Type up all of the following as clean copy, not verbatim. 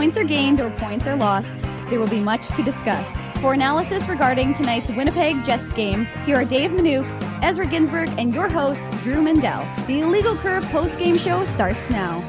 points are gained or points are lost, there will be much to discuss. For analysis regarding tonight's Winnipeg Jets game, here are Dave Manouk, Ezra Ginsburg, and your host, Drew Mandel. The Illegal Curve post-game show starts now.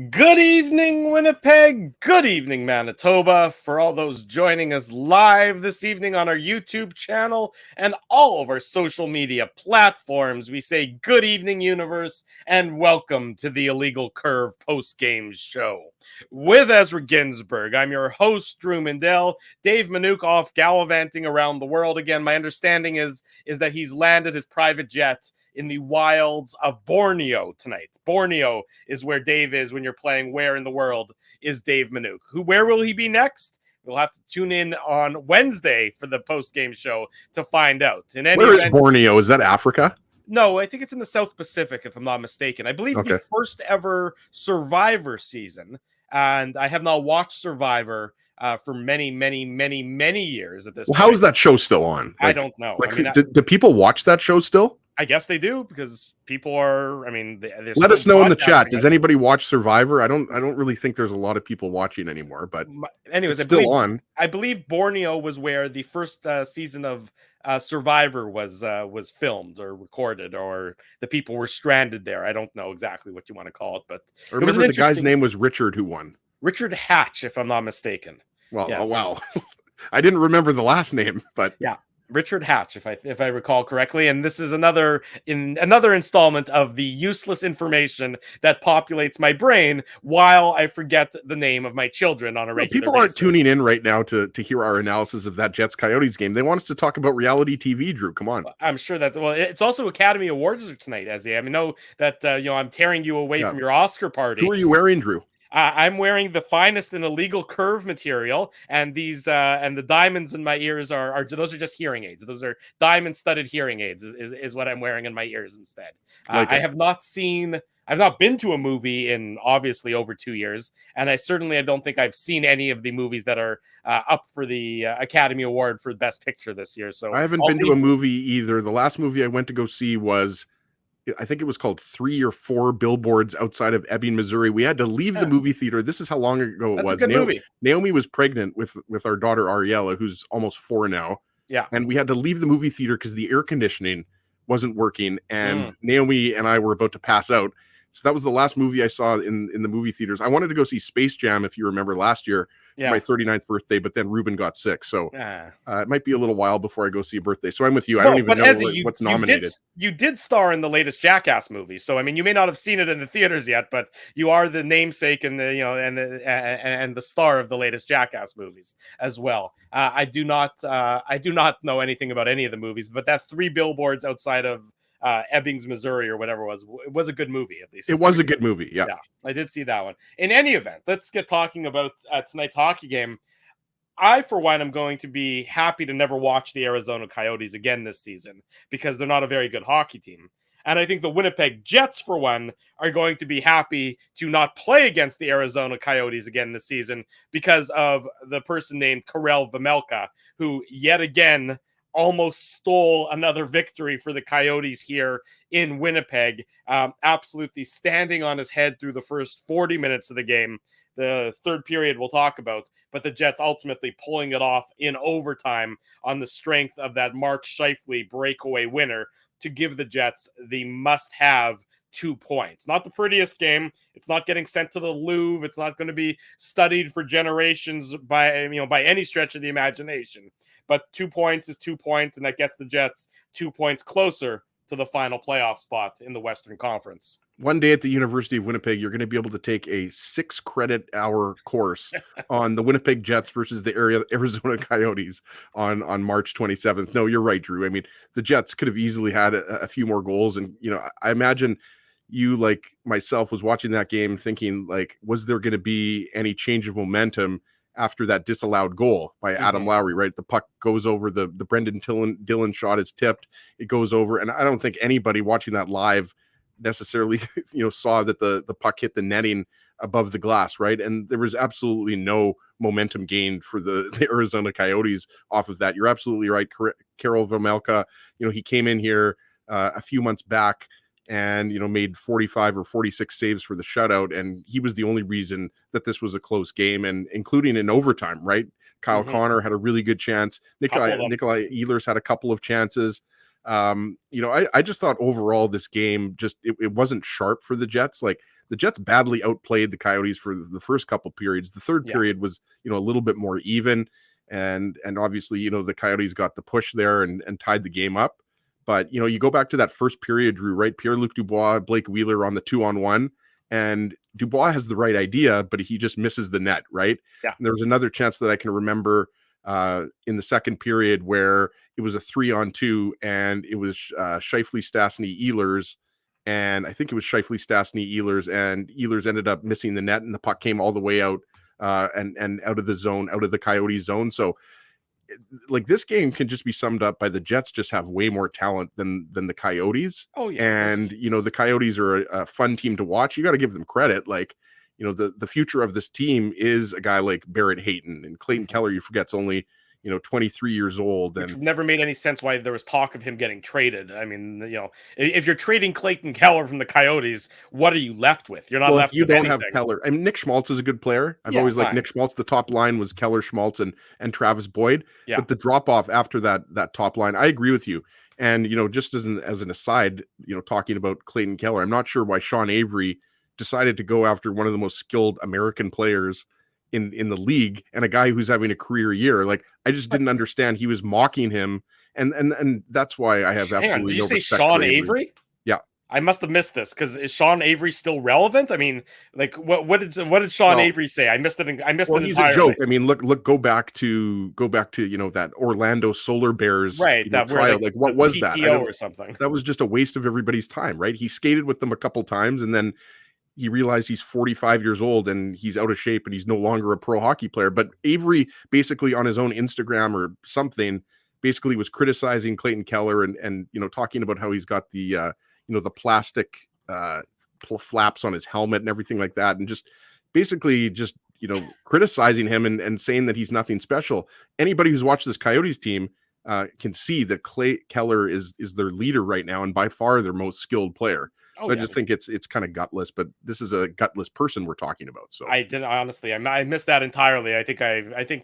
Good evening, Winnipeg. Good evening, Manitoba. For all those joining us live this evening on our YouTube channel and all of our social media platforms, we say good evening, universe, and welcome to the Illegal Curve post-game show. With Ezra Ginsburg, I'm your host, Drew Mandel. Dave Manouk off gallivanting around the world again. My understanding is that he's landed his private jet in the wilds of Borneo tonight. Borneo is where Dave is when you're playing Where in the World is Dave Manouk. Where will he be next? We'll have to tune in on Wednesday for the post-game show to find out. Where is Borneo? Is that Africa? No, I think it's in the South Pacific, if I'm not mistaken. I believe the first ever Survivor season, and I have not watched Survivor for many years at this point. How is that show still on? I don't know. Do people watch that show still? I guess they do, because people are, let us know in the chat. Does anybody watch Survivor? I don't really think there's a lot of people watching anymore, but anyways, it's still on. I believe Borneo was where the first season of Survivor was filmed or recorded, or the people were stranded there. I don't know exactly what you want to call it, but I remember the guy's name was Richard who won. Richard Hatch, if I'm not mistaken. Well, yes. Oh, wow. I didn't remember the last name, but yeah. Richard Hatch, if I recall correctly, and this is another installment of the useless information that populates my brain while I forget the name of my children on a regular People aren't tuning in right now to hear our analysis of that Jets Coyotes game. They want us to talk about reality TV, Drew. Come on. I'm sure that it's also Academy Awards tonight, Ezzy. I know that I'm tearing you away from your Oscar party. Who are you wearing, Drew? I'm wearing the finest in Illegal Curve material, and these and the diamonds in my ears are those are just hearing aids. Those are diamond-studded hearing aids is what I'm wearing in my ears instead. I've not been to a movie in obviously over 2 years, and I don't think I've seen any of the movies that are up for the Academy Award for Best Picture this year. So I haven't been to a movie either. The last movie I went to go see was, I think it was called 3 or 4 Billboards Outside of Ebbing, Missouri. We had to leave the movie theater. This is how long ago it was. That's a good movie. Naomi was pregnant with our daughter Ariella, who's almost 4 now. Yeah. And we had to leave the movie theater because the air conditioning wasn't working. And Naomi and I were about to pass out. So that was the last movie I saw in the movie theaters. I wanted to go see Space Jam, if you remember, last year for my 39th birthday, but then Ruben got sick. So it might be a little while before I go see a birthday. So I'm with you. I don't even know what's nominated. You did star in the latest Jackass movie. So, you may not have seen it in the theaters yet, but you are the namesake and the star of the latest Jackass movies as well. I do not know anything about any of the movies, but that's 3 Billboards Outside of Ebbings, Missouri, or whatever it was a good movie, at least. It was a good movie, yeah. I did see that one. In any event, let's get talking about tonight's hockey game. I, for one, am going to be happy to never watch the Arizona Coyotes again this season, because they're not a very good hockey team. And I think the Winnipeg Jets, for one, are going to be happy to not play against the Arizona Coyotes again this season because of the person named Karel Vejmelka, who yet again almost stole another victory for the Coyotes here in Winnipeg, absolutely standing on his head through the first 40 minutes of the game. The third period we'll talk about, but the Jets ultimately pulling it off in overtime on the strength of that Mark Scheifele breakaway winner to give the Jets the must-have 2 points. Not the prettiest game. It's not getting sent to the Louvre. It's not going to be studied for generations by any stretch of the imagination. But 2 points is 2 points, and that gets the Jets 2 points closer to the final playoff spot in the Western Conference. One day at the University of Winnipeg, you're going to be able to take a 6-credit-hour course on the Winnipeg Jets versus the Arizona Coyotes on March 27th. No, you're right, Drew. The Jets could have easily had a few more goals. And, I imagine you, like myself, was watching that game thinking, was there going to be any change of momentum after that disallowed goal by Adam Lowry, right? The puck goes over, the Brendan Dillon shot is tipped. It goes over. And I don't think anybody watching that live necessarily, saw that the puck hit the netting above the glass, right? And there was absolutely no momentum gained for the Arizona Coyotes off of that. You're absolutely right. Karel Vejmelka, he came in here a few months back and made 45 or 46 saves for the shutout, and he was the only reason that this was a close game, and including in overtime, right? Kyle Connor had a really good chance. Nikolai Ehlers had a couple of chances. I just thought overall this game just it wasn't sharp for the Jets. Like, the Jets badly outplayed the Coyotes for the first couple periods. The third period was a little bit more even, and obviously the Coyotes got the push there and tied the game up. But you go back to that first period, Drew, right? Pierre-Luc Dubois, Blake Wheeler on the 2-on-1, and Dubois has the right idea, but he just misses the net, right? Yeah. And there was another chance that I can remember in the second period where it was a 3-on-2, and it was Scheifele, Stastny, Ehlers, and I think it was Scheifele, Stastny, Ehlers, and Ehlers ended up missing the net, and the puck came all the way out and out of the zone, out of the Coyote zone. So, like, this game can just be summed up by the Jets just have way more talent than the Coyotes. Oh yeah. And the Coyotes are a fun team to watch. You got to give them credit. Like, the future of this team is a guy like Barrett Hayton, and Clayton Keller, you forget's only 23 years old, and which never made any sense why there was talk of him getting traded. I mean, if you're trading Clayton Keller from the Coyotes, what are you left with? You're not left if you with don't anything. have Keller. I mean, Nick Schmaltz is a good player. I've always liked Nick Schmaltz. The top line was Keller, Schmaltz, and Travis Boyd. Yeah. But the drop off after that top line, I agree with you. And just as an aside, talking about Clayton Keller, I'm not sure why Sean Avery decided to go after one of the most skilled American players in the league, and a guy who's having a career year. Like, I just didn't understand. He was mocking him, and that's why I have absolutely no respect for Avery. Did you say Sean Avery? Yeah. I must have missed this, because is Sean Avery still relevant? I mean, like, what did Sean Avery say? I missed it. He's a joke. I mean, look, go back to that Orlando Solar Bears that trial. Like, what was that? Or something. That was just a waste of everybody's time, right? He skated with them a couple times, and then he realized he's 45 years old and he's out of shape and he's no longer a pro hockey player. But Avery basically on his own Instagram or something basically was criticizing Clayton Keller and talking about how he's got the the plastic flaps on his helmet and everything like that, and just basically just criticizing him and saying that he's nothing special. Anybody who's watched this Coyotes team can see that Keller is their leader right now, and by far their most skilled player. So I just think it's kind of gutless, but this is a gutless person we're talking about. So I missed that entirely. I think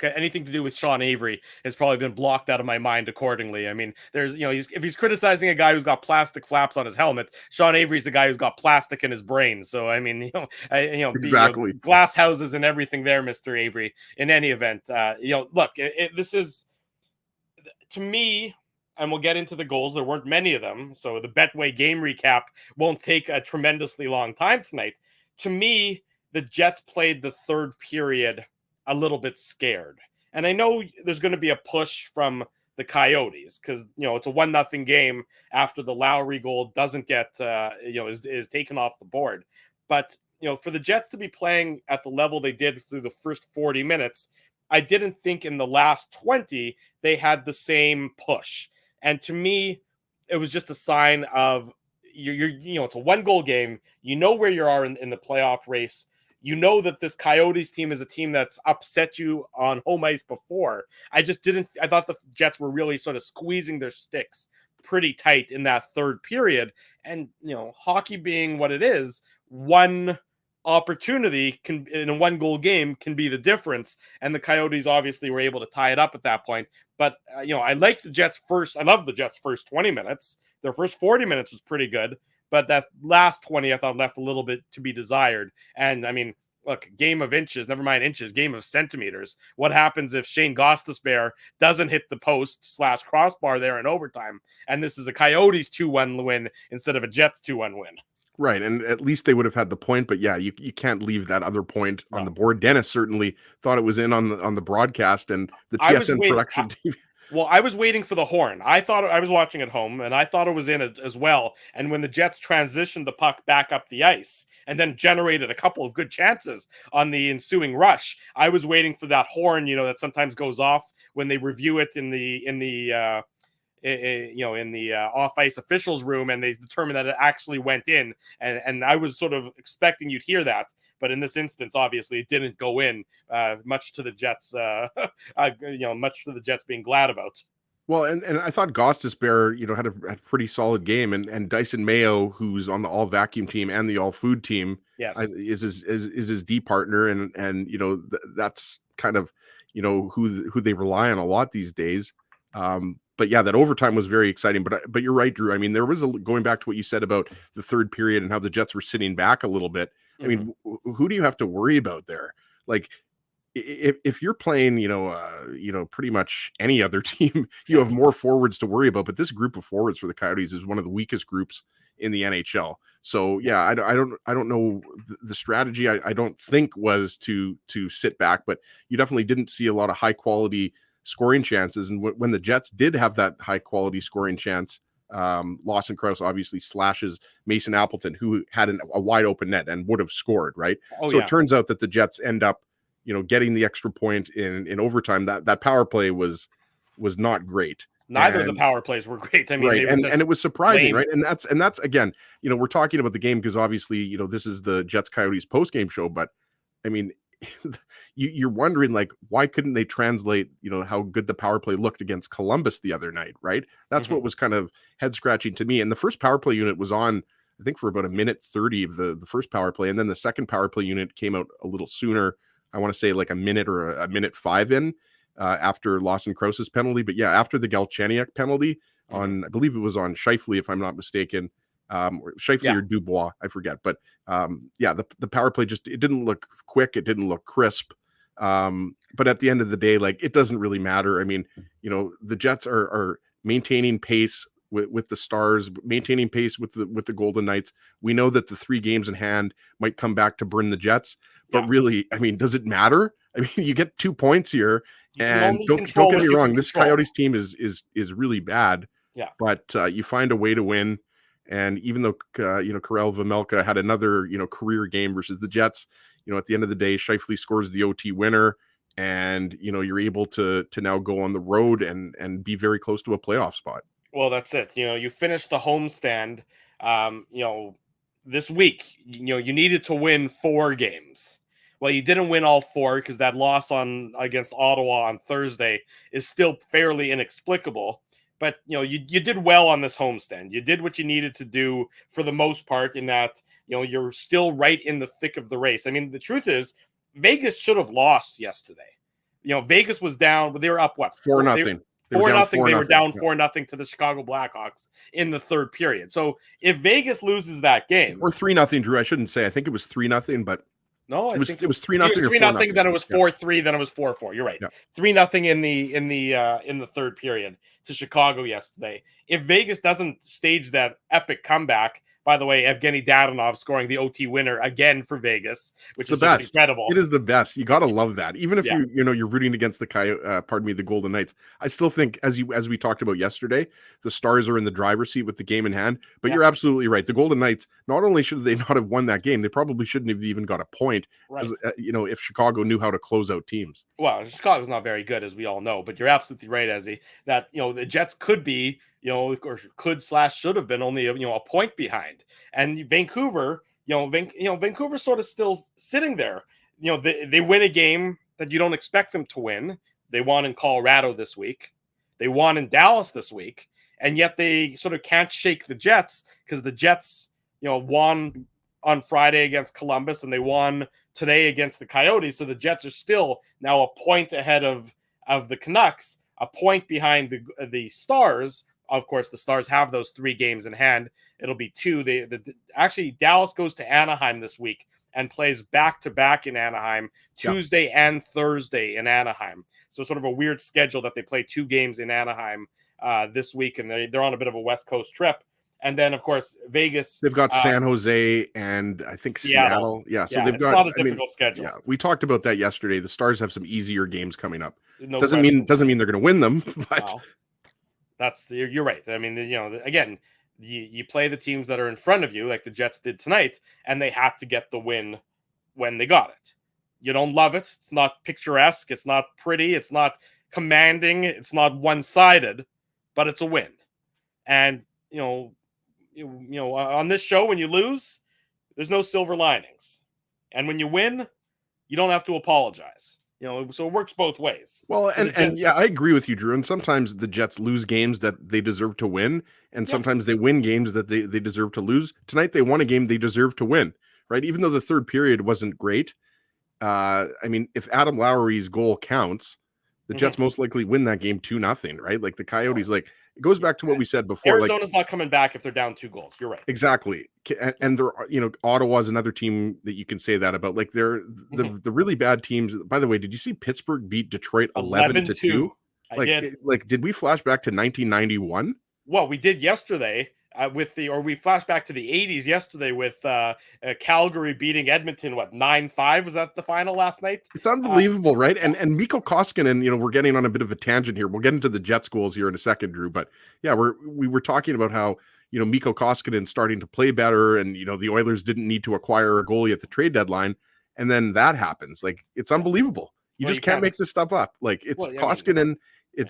anything to do with Sean Avery has probably been blocked out of my mind accordingly. I mean, there's if he's criticizing a guy who's got plastic flaps on his helmet, Sean Avery's a guy who's got plastic in his brain. So I mean, exactly, glass houses and everything there, Mr. Avery. In any event, look, this is, to me. And we'll get into the goals. There weren't many of them, so the Betway game recap won't take a tremendously long time tonight. To me, the Jets played the third period a little bit scared. And I know there's going to be a push from the Coyotes because, it's a 1-0 game after the Lowry goal doesn't get, is taken off the board. But, for the Jets to be playing at the level they did through the first 40 minutes, I didn't think in the last 20 they had the same push. And to me, it was just a sign of it's a 1-goal game. You know where you are in the playoff race. You know that this Coyotes team is a team that's upset you on home ice before. I thought the Jets were really sort of squeezing their sticks pretty tight in that third period. And, hockey being what it is, one opportunity in a 1-goal game can be the difference. And the Coyotes obviously were able to tie it up at that point. But, I like the Jets I love the Jets first 20 minutes. Their first 40 minutes was pretty good. But that last 20, I thought left a little bit to be desired. And I mean, look, game of inches, never mind inches, game of centimeters. What happens if Shane Gostisbehere doesn't hit the post / crossbar there in overtime? And this is a Coyotes 2-1 win instead of a Jets 2-1 win. Right, and at least they would have had the point, but yeah, you can't leave that other point on the board. Dennis certainly thought it was in on the broadcast and the TSN production team. Well, I was waiting for the horn. I thought I was watching at home, and I thought it was in it as well. And when the Jets transitioned the puck back up the ice and then generated a couple of good chances on the ensuing rush, I was waiting for that horn, that sometimes goes off when they review it in the off ice officials room, and they determine that it actually went in. And I was sort of expecting you'd hear that, but in this instance, obviously, it didn't go in. Much to the Jets, much to the Jets being glad about. Well, and I thought Gostisbehere, had a pretty solid game, and Dyson Mayo, who's on the all vacuum team and the all food team, Yes. is his D partner, and that's kind of who they rely on a lot these days. But yeah, that overtime was very exciting. But you're right, Drew. I mean, there was going back to what you said about the third period and how the Jets were sitting back a little bit. I mean, who do you have to worry about there? Like, if you're playing, pretty much any other team, you have more forwards to worry about. But this group of forwards for the Coyotes is one of the weakest groups in the NHL. So yeah, I don't know the strategy. I don't think was to sit back, but you definitely didn't see a lot of high quality scoring chances. And when the Jets did have that high quality scoring chance, Lawson Krause obviously slashes Mason Appleton, who had a wide open net and would have scored, right? It turns out that the Jets end up getting the extra point in overtime. That power play was not great. Neither of the power plays were great. I mean, right, and it was surprising, lame. right? And that's again, we're talking about the game because obviously, this is the Jets Coyotes post game show, but I mean, you're wondering, like, why couldn't they translate, how good the power play looked against Columbus the other night, right? That's what was kind of head scratching to me. And the first power play unit was on, I think, for about a minute 30 of the first power play, and then the second power play unit came out a little sooner. I want to say like a minute or a minute 5 in after Lawson Krause's penalty. But yeah, after the Galchenyuk penalty on, I believe it was on Scheifele, if I'm not mistaken, or Scheifele or Dubois, I forget. But yeah, the power play it didn't look quick. It didn't look crisp. But at the end of the day, like, it doesn't really matter. I mean, the Jets are maintaining pace with the Stars, maintaining pace with the Golden Knights. We know that the 3 games in hand might come back to burn the Jets, but really, I mean, does it matter? I mean, you get 2 points here, and don't get me wrong, this Coyotes team is really bad. Yeah, but you find a way to win. And even though Karel Vejmelka had another career game versus the Jets, at the end of the day, Scheifele scores the OT winner, and you're able to now go on the road and be very close to a playoff spot. Well, that's it. You finished the homestand. This week, you needed to win 4 games. Well, you didn't win all 4 because that loss against Ottawa on Thursday is still fairly inexplicable. But you did well on this homestand. You did what you needed to do for the most part. In that you're still right in the thick of the race. I mean, the truth is, Vegas should have lost yesterday. Vegas was down. They were up what 4-0. 4-0. They were down 4-0 to the Chicago Blackhawks in the third period. So if Vegas loses that game, or 3-0, Drew, I shouldn't say. I think it was 3-0, but no, it was 3-0 or 3-0. Then it was 4-3. Then it was 4-4. You're right. 3-0 in the third period to Chicago yesterday. If Vegas doesn't stage that epic comeback. By the way, Evgeny Dadonov scoring the OT winner again for Vegas, which is just incredible. It is the best. You got to love that. Even if you're rooting against the Golden Knights, I still think, as we talked about yesterday, the Stars are in the driver's seat with the game in hand. But you're absolutely right. The Golden Knights, not only should they not have won that game, they probably shouldn't have even got a point. Right. As, if Chicago knew how to close out teams. Well, Chicago's not very good, as we all know. But you're absolutely right, Ezzy, that the Jets could be. Or should have been only a point behind, and Vancouver, Vancouver's sort of still sitting there. They win a game that you don't expect them to win. They won in Colorado this week. They won in Dallas this week, and yet they sort of can't shake the Jets because the Jets, won on Friday against Columbus, and they won today against the Coyotes. So the Jets are still now a point ahead of the Canucks, a point behind the Stars. Of course, the Stars have those 3 games in hand. It'll be 2. Actually, Dallas goes to Anaheim this week and plays back-to-back in Anaheim, Tuesday and Thursday in Anaheim. So sort of a weird schedule that they play 2 games in Anaheim this week, and they're on a bit of a West Coast trip. And then, of course, Vegas. They've got San Jose and I think Seattle. Yeah, so they've got not a difficult schedule. Yeah, we talked about that yesterday. The Stars have some easier games coming up. Doesn't mean they're going to win them, but. Wow. You're right. I mean, again, you play the teams that are in front of you, like the Jets did tonight, and they have to get the win when they got it. You don't love it. It's not picturesque. It's not pretty. It's not commanding. It's not one-sided, but it's a win. And on this show, when you lose, there's no silver linings, and when you win, you don't have to apologize. So it works both ways. Well, So and yeah, I agree with you, Drew. And sometimes the Jets lose games that they deserve to win, and sometimes they win games that they deserve to lose. Tonight they won a game they deserve to win, right? Even though the third period wasn't great. I mean, if Adam Lowry's goal counts, the Jets most likely win that game 2-0, right? Like the Coyotes, like it goes back to what we said before. Arizona's not coming back if they're down 2 goals. You're right. Exactly. And they're, Ottawa's another team that you can say that about. Like they're the really bad teams. By the way, did you see Pittsburgh beat Detroit 11-2? Like, did we flash back to 1991? Well, we did yesterday. We flashed back to the 80s yesterday with Calgary beating Edmonton. 9-5 was that the final last night? It's unbelievable, right? And Mikko Koskinen, we're getting on a bit of a tangent here. We'll get into the Jets goals here in a second, Drew. But yeah, we were talking about how Mikko Koskinen starting to play better, and the Oilers didn't need to acquire a goalie at the trade deadline, and then that happens. Like it's unbelievable. You just can't make this stuff up. Like it's Koskinen.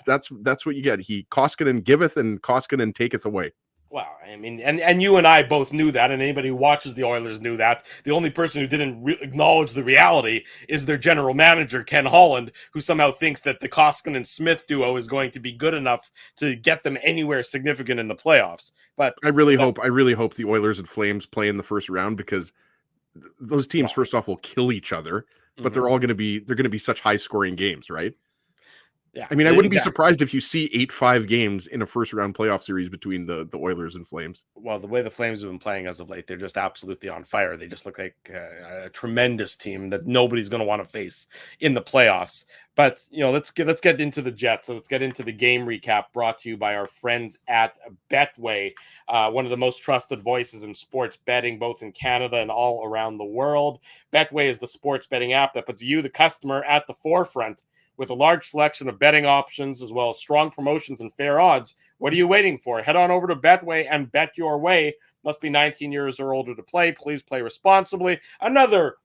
That's what you get. Koskinen giveth and Koskinen taketh away. Wow, I mean, and you and I both knew that, and anybody who watches the Oilers knew that. The only person who didn't acknowledge the reality is their general manager, Ken Holland, who somehow thinks that the Koskinen-Smith duo is going to be good enough to get them anywhere significant in the playoffs. But I really hope the Oilers and Flames play in the first round, because those teams, first off, will kill each other, but they're going to be such high-scoring games, right? Yeah, I mean, I wouldn't be surprised if you see 8-5 games in a first round playoff series between the Oilers and Flames. Well, the way the Flames have been playing as of late, they're just absolutely on fire. They just look like a tremendous team that nobody's going to want to face in the playoffs. But let's get into the Jets. So let's get into the game recap brought to you by our friends at Betway, one of the most trusted voices in sports betting, both in Canada and all around the world. Betway is the sports betting app that puts you, the customer, at the forefront. With a large selection of betting options, as well as strong promotions and fair odds, what are you waiting for? Head on over to Betway and bet your way. Must be 19 years or older to play. Please play responsibly. Another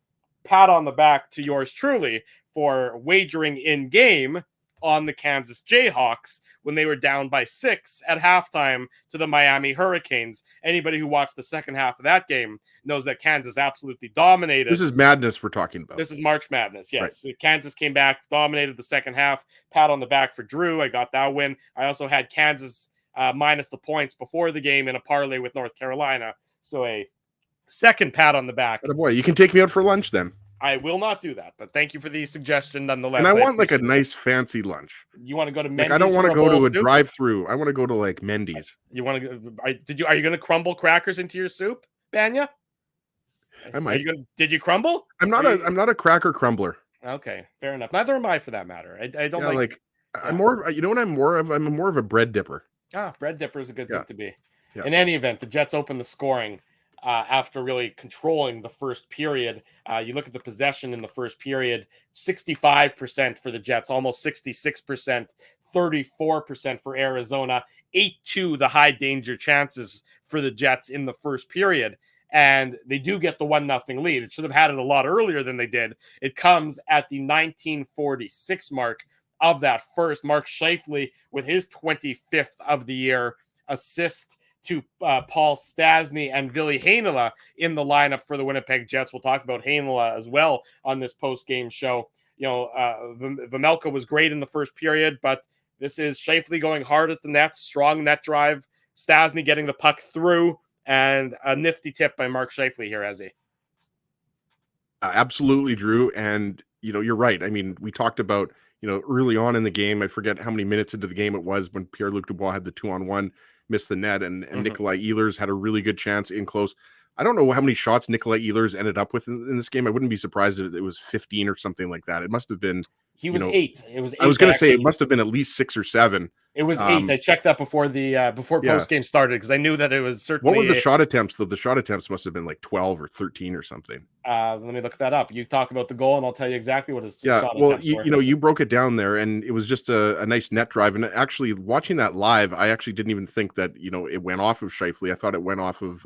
pat on the back to yours truly for wagering in game on the Kansas Jayhawks when they were down by 6 at halftime to the Miami Hurricanes. Anybody who watched the second half of that game knows that Kansas absolutely dominated. This is madness we're talking about. This is March Madness, yes. Right. Kansas came back, dominated the second half. Pat on the back for Drew. I got that win. I also had Kansas minus the points before the game in a parlay with North Carolina. So a second pat on the back. Oh boy, you can take me out for lunch then. I will not do that, but thank you for the suggestion nonetheless. And I want like a nice fancy lunch. You want to go to Mendy's? I don't want to go to a drive-through. I want to go to like Mendy's. You want to go? Are you going to crumble crackers into your soup, Banya? I might. Did you crumble? I'm not a cracker crumbler. Okay, fair enough. Neither am I, for that matter. I don't like. I'm more. You know what I'm more of? I'm more of a bread dipper. Bread dipper is a good thing to be. Yeah. In any event, the Jets open the scoring. After really controlling the first period. You look at the possession in the first period, 65% for the Jets, almost 66%, 34% for Arizona, 8-2 the high danger chances for the Jets in the first period. And they do get the 1-0 lead. It should have had it a lot earlier than they did. It comes at the 1946 mark of that first. Mark Scheifele with his 25th of the year assist to Paul Stastny and Ville Heinola in the lineup for the Winnipeg Jets. We'll talk about Heinola as well on this post-game show. Vejmelka was great in the first period, but this is Scheifele going hard at the net, strong net drive, Stastny getting the puck through, and a nifty tip by Mark Scheifele here, Ezzy. Absolutely, Drew. And, you're right. I mean, we talked about, early on in the game, I forget how many minutes into the game it was when Pierre-Luc Dubois had the 2-on-1, missed the net, and Nikolai Ehlers had a really good chance in close. I don't know how many shots Nikolai Ehlers ended up with in this game. I wouldn't be surprised if it was 15 or something like that. It must have been. He was 8. It was 8. I was going to say it must have been at least 6 or 7. It was 8. I checked that before post game started because I knew that it was certainly. What were the shot attempts though? The shot attempts must have been like 12 or 13 or something. Let me look that up. You talk about the goal, and I'll tell you exactly what his shot attempts were. You broke it down there, and it was just a nice net drive. And actually, watching that live, I actually didn't even think that it went off of Scheifele. I thought it went off of.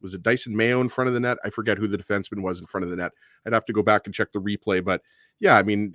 Was it Dyson Mayo in front of the net? I forget who the defenseman was in front of the net. I'd have to go back and check the replay. But yeah, I mean,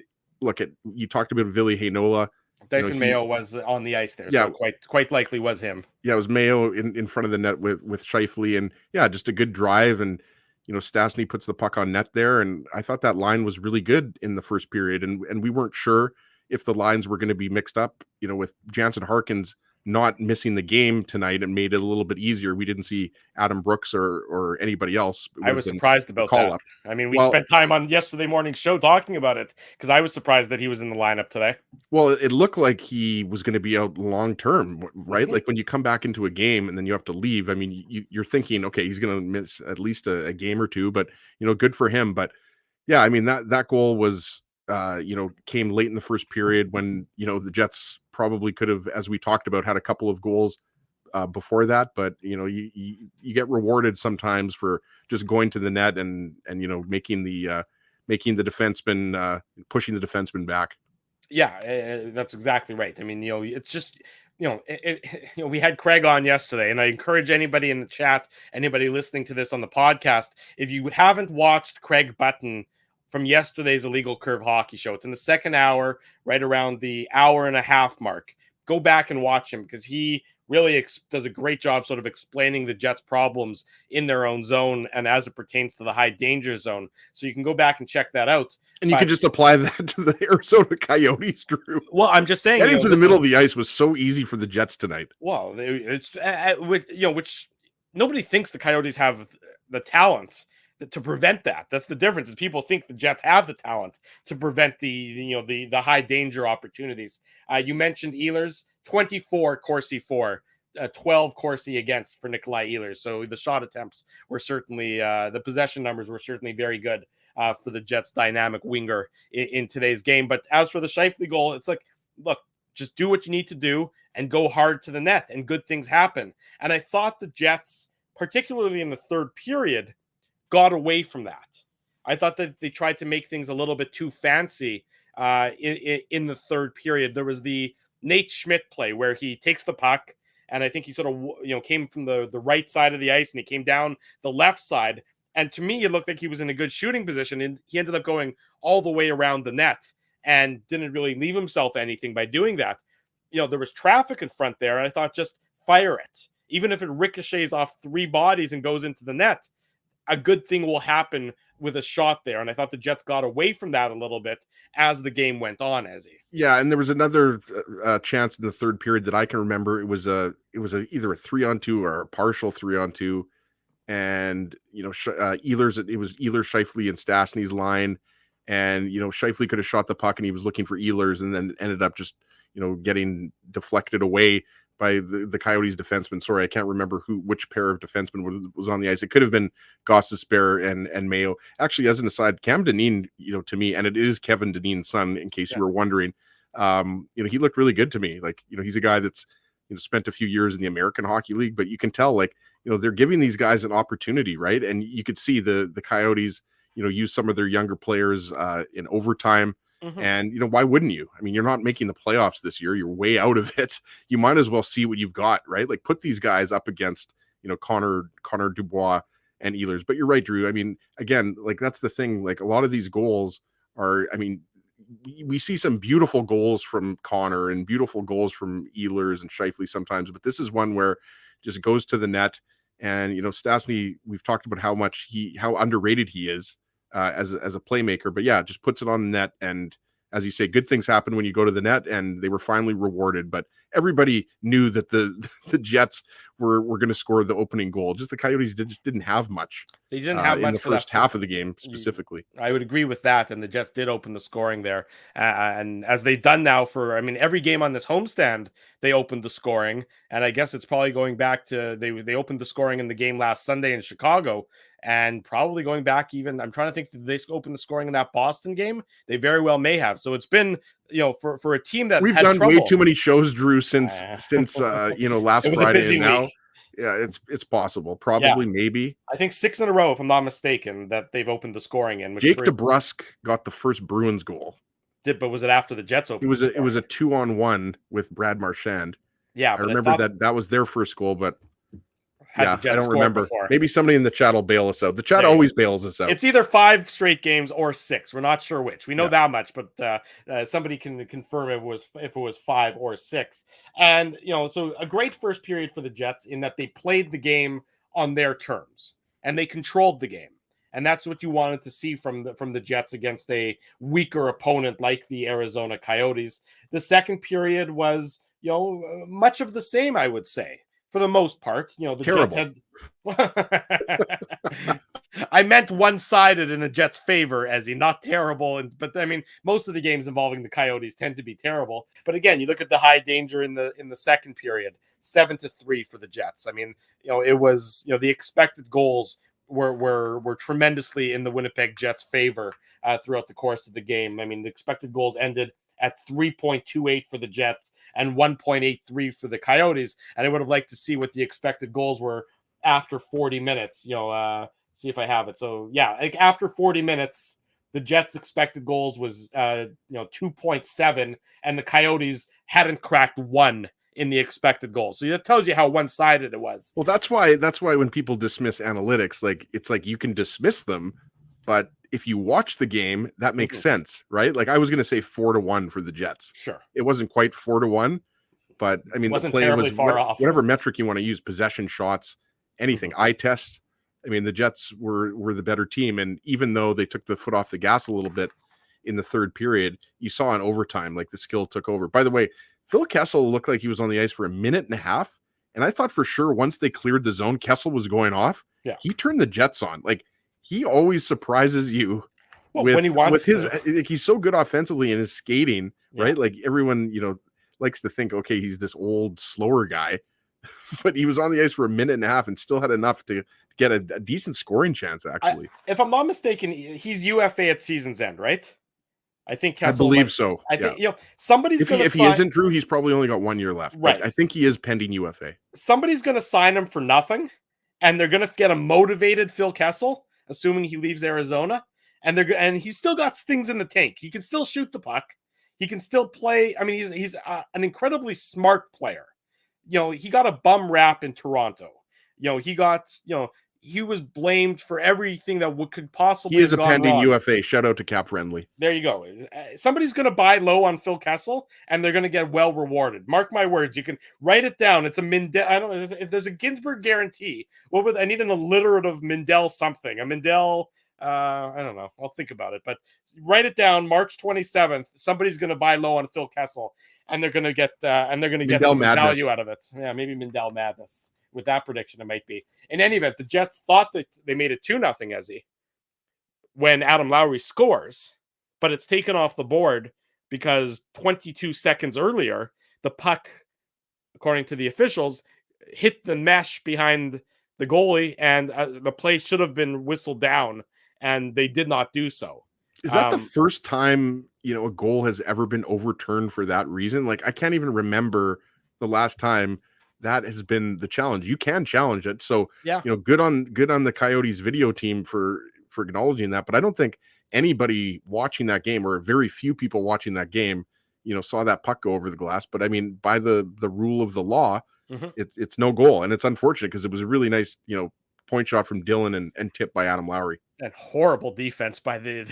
you talked about Ville Heinola. Dyson Mayo was on the ice there, so quite likely was him. Yeah, it was Mayo in front of the net with Scheifele, and yeah, just a good drive. And Stastny puts the puck on net there, and I thought that line was really good in the first period, and we weren't sure if the lines were going to be mixed up, with Jansen Harkins not missing the game tonight, and made it a little bit easier. We didn't see Adam Brooks or anybody else. I was surprised about that. I mean, we spent time on yesterday morning's show talking about it because I was surprised that he was in the lineup today. Well, it looked like he was going to be out long term, right? Like when you come back into a game and then you have to leave. I mean, you're thinking, okay, he's going to miss at least a game or two, but good for him. But yeah, I mean that goal was came late in the first period when the Jets probably could have, as we talked about, had a couple of goals before that, but you get rewarded sometimes for just going to the net and making the defenseman pushing the defenseman back. Yeah, that's exactly right. I mean, it's just we had Craig on yesterday, and I encourage anybody in the chat, anybody listening to this on the podcast, if you haven't watched Craig Button from yesterday's Illegal Curve Hockey Show, it's in the second hour, right around the hour and a half mark. Go back and watch him because he really does a great job sort of explaining the Jets' problems in their own zone and as it pertains to the high danger zone. So you can go back and check that out. And you can just apply that to the Arizona Coyotes, Drew. Well, I'm just saying, getting to the middle of the ice was so easy for the Jets tonight. Well, it's which nobody thinks the Coyotes have the talent to prevent that. That's the difference. Is people think the Jets have the talent to prevent the high danger opportunities. You mentioned Ehlers, 24 Corsi for, 12 Corsi against for Nikolai Ehlers. So the shot attempts were certainly the possession numbers were certainly very good for the Jets' dynamic winger in today's game. But as for the Scheifele goal, it's like, look, just do what you need to do and go hard to the net, and good things happen. And I thought the Jets, particularly in the third period, got away from that. I thought that they tried to make things a little bit too fancy in the third period. There was the Nate Schmidt play where he takes the puck, and I think he sort of came from the right side of the ice and he came down the left side. And to me, it looked like he was in a good shooting position, and he ended up going all the way around the net and didn't really leave himself anything by doing that. There was traffic in front there, and I thought, just fire it. Even if it ricochets off three bodies and goes into the net, a good thing will happen with a shot there. And I thought the Jets got away from that a little bit as the game went on, Ezzy. Yeah, and there was another chance in the third period that I can remember. It was either a 3-on-2 or a partial 3-on-2. And, Ehlers, it was Ehlers, Scheifele, and Stastny's line. And, Scheifele could have shot the puck and he was looking for Ehlers and then ended up just, getting deflected away by the Coyotes defenseman. Sorry, I can't remember which pair of defensemen was on the ice. It could have been Gostisbehere and Mayo. Actually, as an aside, Cam Dineen, to me, and it is Kevin Dineen's son, in case you were wondering, he looked really good to me. Like, he's a guy that's spent a few years in the American Hockey League, but you can tell, like, they're giving these guys an opportunity, right? And you could see the Coyotes, use some of their younger players in overtime. Mm-hmm. And, why wouldn't you? I mean, you're not making the playoffs this year. You're way out of it. You might as well see what you've got, right? Like, put these guys up against, Connor Dubois and Ehlers. But you're right, Drew. I mean, again, like, that's the thing. Like, a lot of these goals are, I mean, we see some beautiful goals from Connor and beautiful goals from Ehlers and Scheifele sometimes, but this is one where it just goes to the net. And, Stastny, we've talked about how underrated he is as a playmaker, but yeah, just puts it on the net. And as you say, good things happen when you go to the net, and they were finally rewarded. But everybody knew that the Jets were going to score the opening goal. Just the Coyotes just didn't have much. They didn't have much in the first half of the game specifically. I would agree with that. And the Jets did open the scoring there. And as they've done now for, every game on this homestand, they opened the scoring. And I guess it's probably going back to, they opened the scoring in the game last Sunday in Chicago. And probably going back even, I'm trying to think, did they open the scoring in that Boston game? They very well may have. So it's been, for a team that we've done trouble. Way too many shows, Drew, since last Friday. And now, yeah, it's possible. Probably, maybe. I think 6 in a row, if I'm not mistaken, that they've opened the scoring in. Jake DeBrusk got the first Bruins goal. But was it after the Jets opened? It was a 2-on-1 with Brad Marchand. Yeah, I remember that was their first goal, but. Yeah, I don't remember. Before. Maybe somebody in the chat will bail us out. The chat always bails us out. It's either 5 straight games or 6. We're not sure which. We know that much, but somebody can confirm if it was 5 or 6. And so a great first period for the Jets in that they played the game on their terms and they controlled the game. And that's what you wanted to see from the Jets against a weaker opponent like the Arizona Coyotes. The second period was, much of the same, I would say, for the most part. The Terrible. Jets had I meant one-sided in the Jets' favor, as he not terrible. But I mean, most of the games involving the Coyotes tend to be terrible. But again, you look at the high danger in the second period, 7-3 for the Jets. I mean, it was, the expected goals were tremendously in the Winnipeg Jets' favor throughout the course of the game. I mean, the expected goals ended at 3.28 for the Jets and 1.83 for the Coyotes. And I would have liked to see what the expected goals were after 40 minutes. See if I have it. So yeah, like after 40 minutes, the Jets' expected goals was 2.7, and the Coyotes hadn't cracked 1 in the expected goals. So that tells you how one-sided it was. Well, that's why when people dismiss analytics, like it's like you can dismiss them, but if you watch the game, that makes sense, right? Like I was going to say 4-1 for the Jets. Sure, it wasn't quite 4-1, but I mean the play was far off. Whatever metric you want to use, possession, shots, anything, eye test. I mean, the Jets were the better team, and even though they took the foot off the gas a little bit in the third period, you saw in overtime like the skill took over. By the way, Phil Kessel looked like he was on the ice for a minute and a half, and I thought for sure once they cleared the zone, Kessel was going off. Yeah, he turned the Jets on. Like he always surprises you. Well, when he wants with his, he's so good offensively in his skating, right? Like everyone, likes to think, okay, he's this old, slower guy, but he was on the ice for a minute and a half and still had enough to get a decent scoring chance. Actually, if I'm not mistaken, he's UFA at season's end, right? I think Kessel I believe so. I think somebody's if going to. If he isn't, Drew, he's probably only got 1 year left. Right. I think he is pending UFA. Somebody's going to sign him for nothing, and they're going to get a motivated Phil Kessel, assuming he leaves Arizona, and he's still got things in the tank. He can still shoot the puck. He can still play. I mean, he's an incredibly smart player. He got a bum rap in Toronto. He was blamed for everything that could possibly. He is a pending wrong. UFA. Shout out to Cap Friendly. There you go. Somebody's going to buy low on Phil Kessel, and they're going to get well rewarded. Mark my words. You can write it down. It's a Mindell. I don't know if there's a Ginsburg guarantee. I need an alliterative Mindell something. A Mindell. I don't know. I'll think about it. But write it down. March 27th. Somebody's going to buy low on Phil Kessel, and they're going to get some value out of it. Yeah, maybe Mindell madness. With that prediction, it might be. In any event, the Jets thought that they made it 2-0, Ezzy, when Adam Lowry scores, but it's taken off the board because 22 seconds earlier, the puck, according to the officials, hit the mesh behind the goalie, and the play should have been whistled down, and they did not do so. Is that the first time, a goal has ever been overturned for that reason? Like, I can't even remember the last time that has been the challenge. You can challenge it. So, yeah, good on the Coyotes video team for acknowledging that. But I don't think anybody watching that game, or very few people watching that game, saw that puck go over the glass. But I mean, by the rule of the law, it's no goal. And it's unfortunate because it was a really nice, point shot from Dylan and tipped by Adam Lowry. And horrible defense by the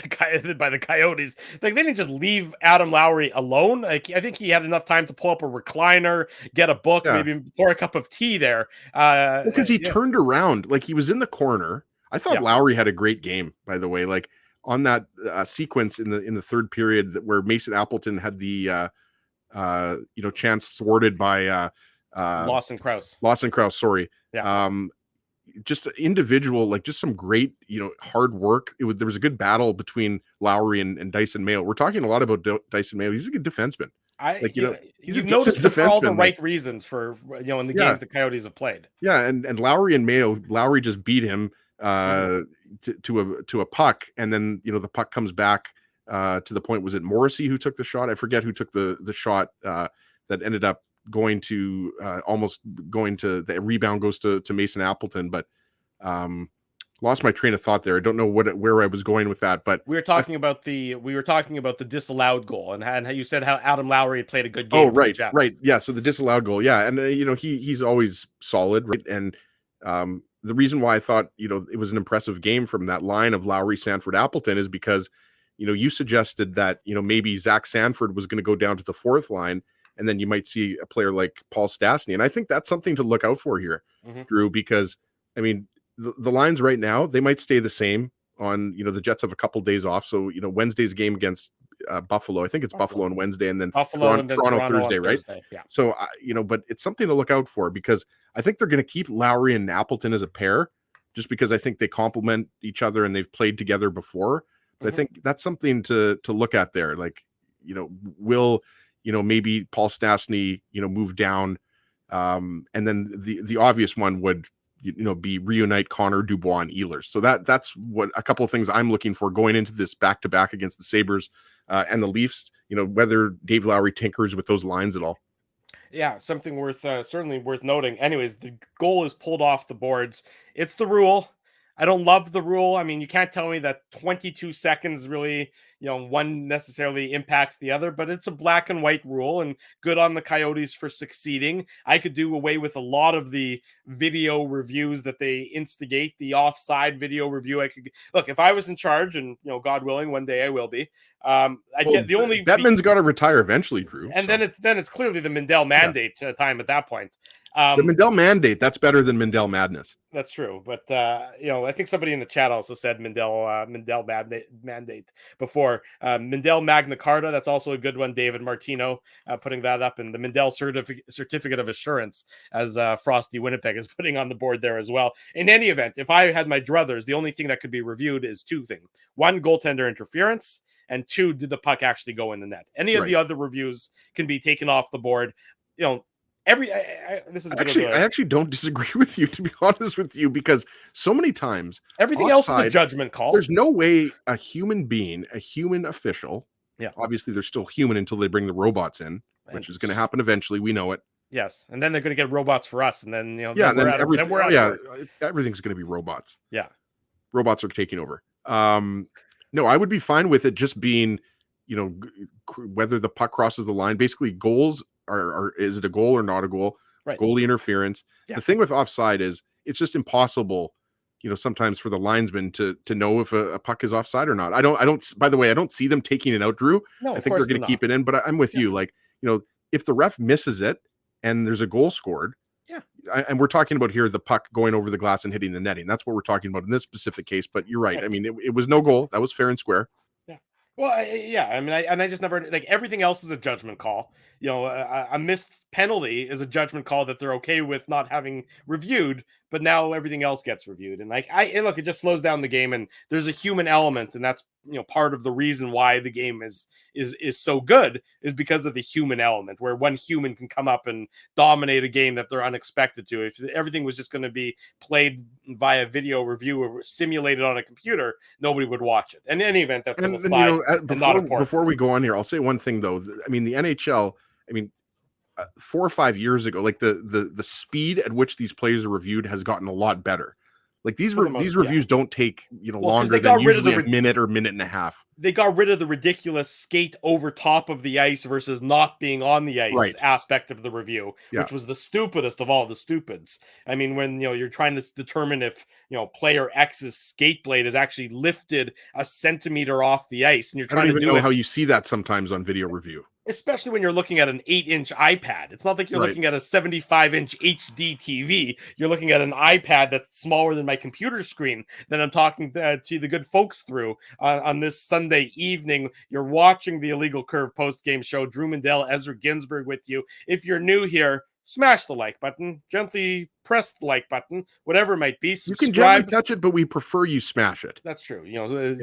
Coyotes. Like, they didn't just leave Adam Lowry alone. Like, I think he had enough time to pull up a recliner, get a book, maybe pour a cup of tea there. Because he turned around, like he was in the corner. I thought Lowry had a great game, by the way. Like on that sequence in the third period where Mason Appleton had the chance thwarted by Lawson Krause. Sorry. Yeah. Just individual, like just some great, hard work. There was a good battle between Lowry and Dyson Mayo. We're talking a lot about Dyson Mayo. He's a good defenseman. You've noticed for all the right reasons for in the games the Coyotes have played. Yeah, and Lowry and Mayo. Lowry just beat him to a puck, and then the puck comes back to the point. Was it Morrissey who took the shot? I forget who took the shot that ended up going to almost going to the rebound goes to Mason Appleton, but lost my train of thought there. I don't know where I was going with that, but we were talking about the disallowed goal and how you said how Adam Lowry had played a good game. Oh, right. Yeah. So the disallowed goal. Yeah. And he's always solid. Right. And the reason why I thought, it was an impressive game from that line of Lowry, Sanford, Appleton is because, you suggested that, maybe Zach Sanford was going to go down to the fourth line, and then you might see a player like Paul Stastny. And I think that's something to look out for here, Drew, because I mean, the lines right now, they might stay the same on, the Jets have a couple days off. So, Wednesday's game against Buffalo, I think it's Buffalo on Wednesday, and then Buffalo and then Toronto Thursday, on right? Thursday. Yeah. So, but it's something to look out for, because I think they're going to keep Lowry and Appleton as a pair, just because I think they complement each other and they've played together before. But I think that's something to look at there. Like, will, maybe Paul Stastny, move down, and then the obvious one would, be reunite Connor, Dubois, and Ehlers. So that's what a couple of things I'm looking for going into this back-to-back against the Sabres and the Leafs, whether Dave Lowry tinkers with those lines at all. Yeah, something certainly worth noting. Anyways, the goal is pulled off the boards. It's the rule. I don't love the rule. I mean, you can't tell me that 22 seconds really, one necessarily impacts the other, but it's a black and white rule, and good on the Coyotes for succeeding. I could do away with a lot of the video reviews that they instigate, the offside video review. I could look, if I was in charge, and God willing, one day I will be. Get the only Bettman's got to retire eventually, Drew. And then it's clearly the Mindell mandate time at that point. The Mindell mandate, that's better than Mindell madness. That's true, but I think somebody in the chat also said Mindell mandate before. Mindell Magna Carta, that's also a good one. David Martino putting that up, and the Mindell certificate of assurance, as Frosty Winnipeg is putting on the board there as well. In any event, if I had my druthers, the only thing that could be reviewed is two things: one, goaltender interference, and two, did the puck actually go in the net? Any of the other reviews can be taken off the board. This is I actually don't disagree with you, to be honest with you, because so many times everything else is a judgment call. There's no way a human being, a human official, obviously they're still human until they bring the robots in, which is going to happen eventually. We know it. Yes, and then they're going to get robots for us, and then everything's going to be robots. Yeah, robots are taking over. No, I would be fine with it just being, whether the puck crosses the line. Basically, goals are is it a goal or not a goal? Right. Goalie interference. Yeah. The thing with offside is it's just impossible, sometimes for the linesman to know if a puck is offside or not. I don't. By the way, I don't see them taking it out, Drew. No, I think they're going to keep it in. But I'm with you. Like, if the ref misses it and there's a goal scored. Yeah. And we're talking about here the puck going over the glass and hitting the netting. That's what we're talking about in this specific case. But you're right. I mean, it was no goal. That was fair and square. Yeah. Well, I just never, like, everything else is a judgment call. A missed penalty is a judgment call that they're okay with not having reviewed, but now everything else gets reviewed. And it just slows down the game, and there's a human element, and that's part of the reason why the game is so good, is because of the human element, where one human can come up and dominate a game that they're unexpected to. If everything was just going to be played via video review or simulated on a computer, nobody would watch it. In any event, that's an aside. Before we go on here, I'll say one thing though. I mean, the NHL, 4 or 5 years ago, like the speed at which these plays are reviewed has gotten a lot better. Like these reviews don't take longer than usually a minute or minute and a half. They got rid of the ridiculous skate over top of the ice versus not being on the ice aspect of the review, which was the stupidest of all the stupids. I mean, when you're trying to determine if player X's skate blade is actually lifted a centimeter off the ice, and you're trying to do how you see that sometimes on video review. Especially when you're looking at an 8-inch iPad. It's not like you're looking at a 75-inch HD TV. You're looking at an iPad that's smaller than my computer screen that I'm talking to the good folks through on this Sunday evening. You're watching the Illegal Curve post-game show. Drew Mindell, Ezra Ginsburg with you. If you're new here, smash the like button, gently press the like button, whatever it might be. You can gently touch it, but we prefer you smash it. That's true.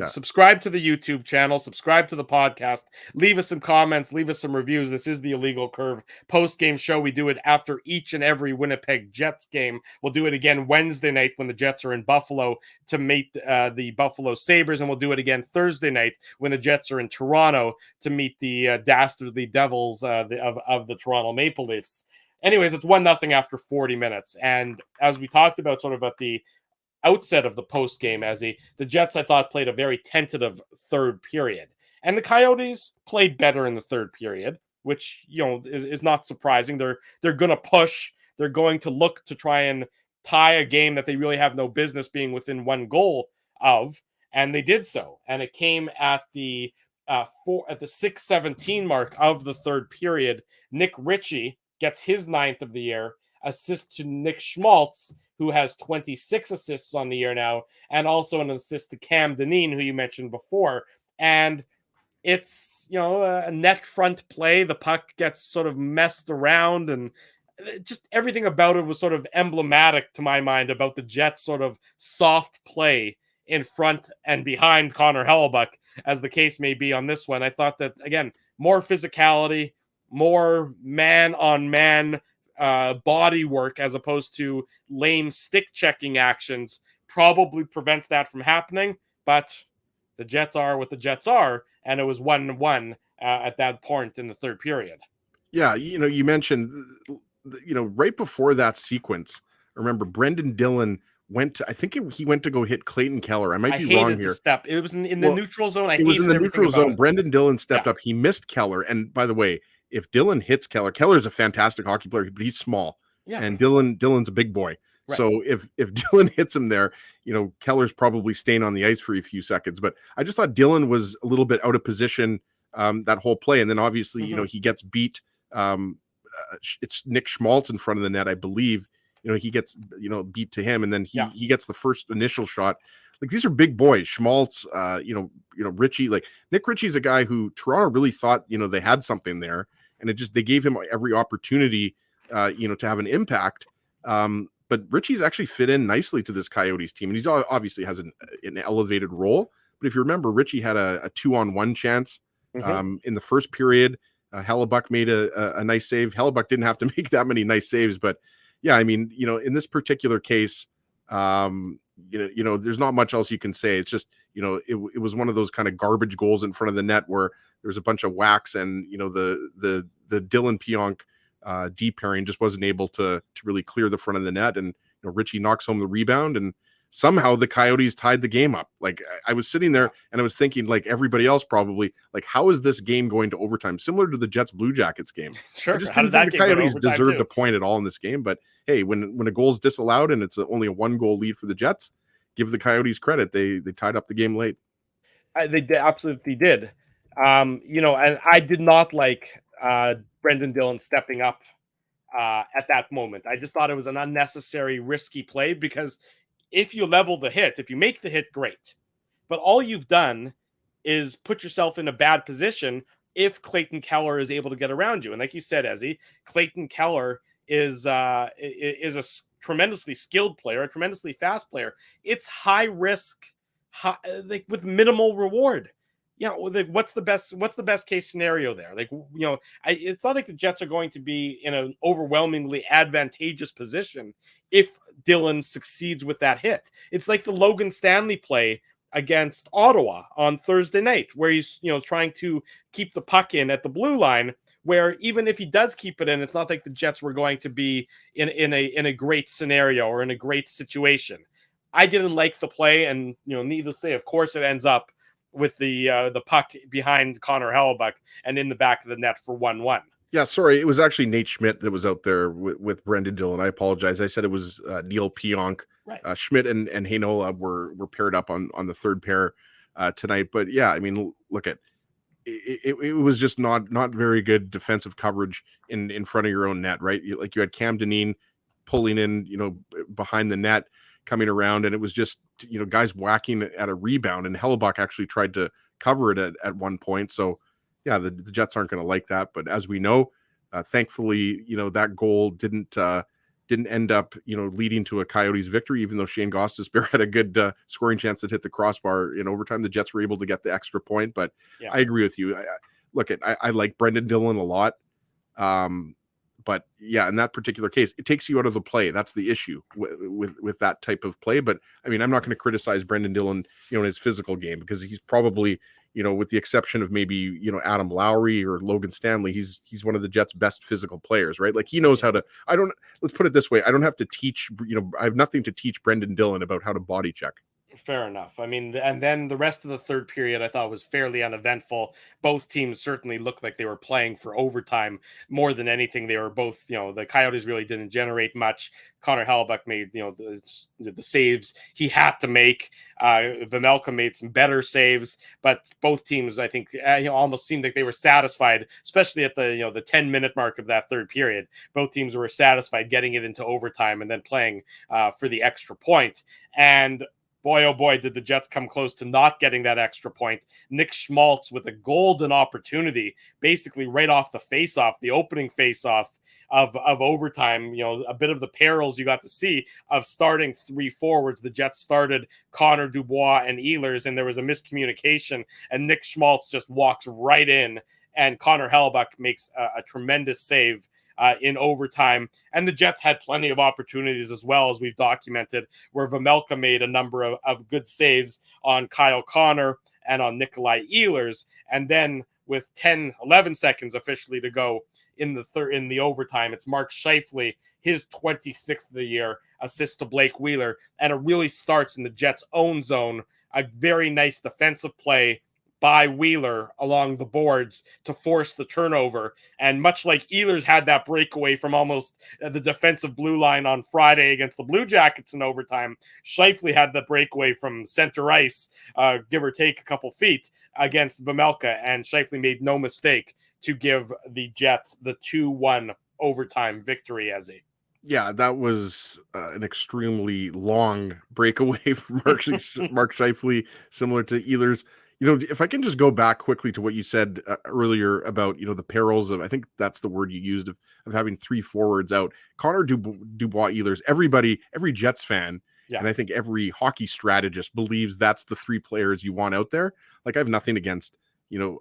Subscribe to the YouTube channel, subscribe to the podcast, leave us some comments, leave us some reviews. This is the Illegal Curve post-game show. We do it after each and every Winnipeg Jets game. We'll do it again Wednesday night when the Jets are in Buffalo to meet the Buffalo Sabres, and we'll do it again Thursday night when the Jets are in Toronto to meet the dastardly Devils of the Toronto Maple Leafs. Anyways, it's 1-0 after 40 minutes. And as we talked about sort of at the outset of the post game, the Jets, I thought, played a very tentative third period. And the Coyotes played better in the third period, which, is not surprising. They're going to push. They're going to look to try and tie a game that they really have no business being within one goal of. And they did so. And it came at the 6:17 mark of the third period. Nick Ritchie gets his 9th of the year assist to Nick Schmaltz, who has 26 assists on the year now, and also an assist to Cam Dineen, who you mentioned before. And it's, a net front play. The puck gets sort of messed around, and just everything about it was sort of emblematic to my mind about the Jets' sort of soft play in front and behind Connor Hellebuck, as the case may be on this one. I thought that, again, more physicality, more man-on-man body work as opposed to lame stick-checking actions probably prevents that from happening, but the Jets are what the Jets are, and it was 1-1 at that point in the third period. Yeah, you mentioned, right before that sequence, I remember Brendan Dillon he went to go hit Clayton Keller. I might be wrong here. Step. It was in the neutral zone. It was in the neutral zone. Brendan Dillon stepped up. He missed Keller. And by the way, if Dillon hits Keller's a fantastic hockey player, but he's small. Yeah. And Dillon's a big boy. Right. So if Dillon hits him there, Keller's probably staying on the ice for a few seconds. But I just thought Dillon was a little bit out of position that whole play. And then obviously, he gets beat. It's Nick Schmaltz in front of the net, I believe. He gets, beat to him, and then he gets the first initial shot. Like, these are big boys. Schmaltz, Ritchie. Like, Nick Ritchie's a guy who Toronto really thought, they had something there, and they gave him every opportunity, to have an impact. But Ritchie's actually fit in nicely to this Coyotes team, and he's obviously has an elevated role. But if you remember, Ritchie had a 2-on-1 chance in the first period. Hellebuck made a nice save. Hellebuck didn't have to make that many nice saves, but yeah, I mean, in this particular case, there's not much else you can say. It's just, it was one of those kind of garbage goals in front of the net where there's a bunch of whacks, and the Dylan Pionk D pairing just wasn't able to really clear the front of the net, and Ritchie knocks home the rebound, and somehow the Coyotes tied the game up. Like, I was sitting there and I was thinking, like everybody else probably, like, how is this game going to overtime? Similar to the Jets Blue Jackets game. Sure. I just didn't think the Coyotes deserved a point at all in this game. But hey, when a goal is disallowed and it's only a 1-goal lead for the Jets, give the Coyotes credit. They tied up the game late. They absolutely did. And I did not like Brendan Dillon stepping up at that moment. I just thought it was an unnecessary, risky play, because if you level the hit, if you make the hit, great. But all you've done is put yourself in a bad position if Clayton Keller is able to get around you. And like you said, Ezzy, Clayton Keller is a tremendously skilled player, a tremendously fast player. It's high risk, with minimal reward. What's the best case scenario there? It's not like the Jets are going to be in an overwhelmingly advantageous position if Dillon succeeds with that hit. It's like the Logan Stanley play against Ottawa on Thursday night, where he's trying to keep the puck in at the blue line, where even if he does keep it in, it's not like the Jets were going to be in a great scenario or in a great situation. I didn't like the play, and needless to say, of course, it ends up with the puck behind Connor Hellebuck and in the back of the net for 1-1. Yeah, sorry. It was actually Nate Schmidt that was out there with Brendan Dillon. I apologize. I said it was Neil Pionk. Right. Schmidt and Heinola were paired up on the third pair tonight. But yeah, I mean, look at it was just not very good defensive coverage in front of your own net, right? You had Cam Dineen pulling in, behind the net, coming around, and it was just guys whacking at a rebound, and Hellebuck actually tried to cover it at one point. So yeah, the Jets aren't going to like that. But as we know, thankfully, that goal didn't end up leading to a Coyotes victory, even though Shane Gostisbehere had a good scoring chance that hit the crossbar in overtime. The Jets were able to get the extra point. But yeah, I agree with you. I like Brendan Dillon a lot. But yeah, in that particular case, it takes you out of the play. That's the issue with that type of play. But I mean, I'm not going to criticize Brendan Dillon, in his physical game, because he's probably, with the exception of maybe, Adam Lowry or Logan Stanley, he's one of the Jets' best physical players, right? Like, he knows how to, let's put it this way. I don't have to teach, I have nothing to teach Brendan Dillon about how to body check. Fair enough. I mean, and then the rest of the third period I thought was fairly uneventful. Both teams certainly looked like they were playing for overtime more than anything. They were both, the Coyotes really didn't generate much. Connor Hellebuck made, the saves he had to make. Vejmelka made some better saves, but both teams, I think, almost seemed like they were satisfied, especially at the 10-minute mark of that third period. Both teams were satisfied getting it into overtime and then playing for the extra point. And boy, oh boy, did the Jets come close to not getting that extra point. Nick Schmaltz with a golden opportunity, basically right off the faceoff, the opening faceoff of overtime. A bit of the perils you got to see of starting three forwards. The Jets started Connor Dubois and Ehlers, and there was a miscommunication, and Nick Schmaltz just walks right in, and Connor Hellebuck makes a tremendous save in overtime. And the Jets had plenty of opportunities as well, as we've documented, where Vejmelka made a number of good saves on Kyle Connor and on Nikolai Ehlers. And then with 11 seconds officially to go in the overtime, it's Mark Scheifele, his 26th of the year, assist to Blake Wheeler. And it really starts in the Jets' own zone. A very nice defensive play by Wheeler along the boards to force the turnover. And much like Ehlers had that breakaway from almost the defensive blue line on Friday against the Blue Jackets in overtime, Scheifele had the breakaway from center ice, give or take a couple feet, against Vejmelka, and Scheifele made no mistake to give the Jets the 2-1 overtime victory. Yeah, that was an extremely long breakaway from Mark Scheifele, similar to Ehlers. If I can just go back quickly to what you said earlier about, the perils of, I think that's the word you used, of having three forwards out. Connor Dubois, Ehlers, every Jets fan, and I think every hockey strategist believes that's the three players you want out there. Like, I have nothing against,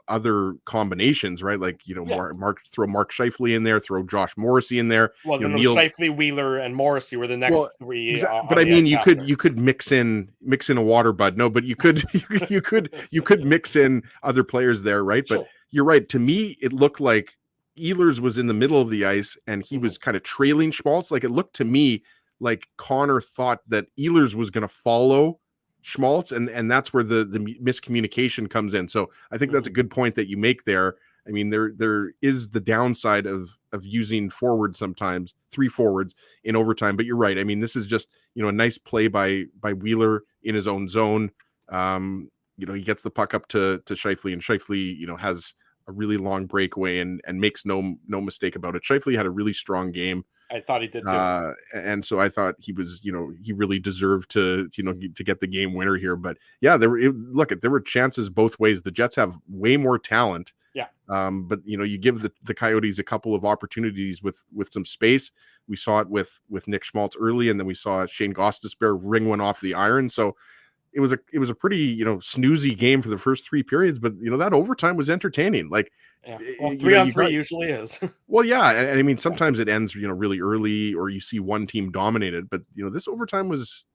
other combinations, right? Like, throw Mark Scheifele in there, throw Josh Morrissey in there. Well, then Scheifele, Wheeler, and Morrissey were the next three. But I mean, you could mix in a water bud. No, but you could mix in other players there, right? Sure. But you're right. To me, it looked like Ehlers was in the middle of the ice and he was kind of trailing Schmaltz. Like, it looked to me like Connor thought that Ehlers was going to follow Schmaltz, and that's where the miscommunication comes in. So I think that's a good point that you make there. I mean, there is the downside of using forwards sometimes, three forwards in overtime. But you're right. I mean, this is just, a nice play by Wheeler in his own zone. He gets the puck up to Scheifele, and Scheifele, has a really long breakaway and makes no mistake about it. Scheifele had a really strong game. I thought he did too. And so I thought he was, he really deserved to get the game winner here. But yeah, there were chances both ways. The Jets have way more talent. Yeah. But you give the Coyotes a couple of opportunities with some space. We saw it with Nick Schmaltz early, and then we saw Shane Gostisbehere ring one off the iron. So it was a pretty, snoozy game for the first three periods, but that overtime was entertaining. Like, well, 3-on-3 usually is. Well, yeah. And I mean, sometimes it ends, really early, or you see one team dominated, but this overtime was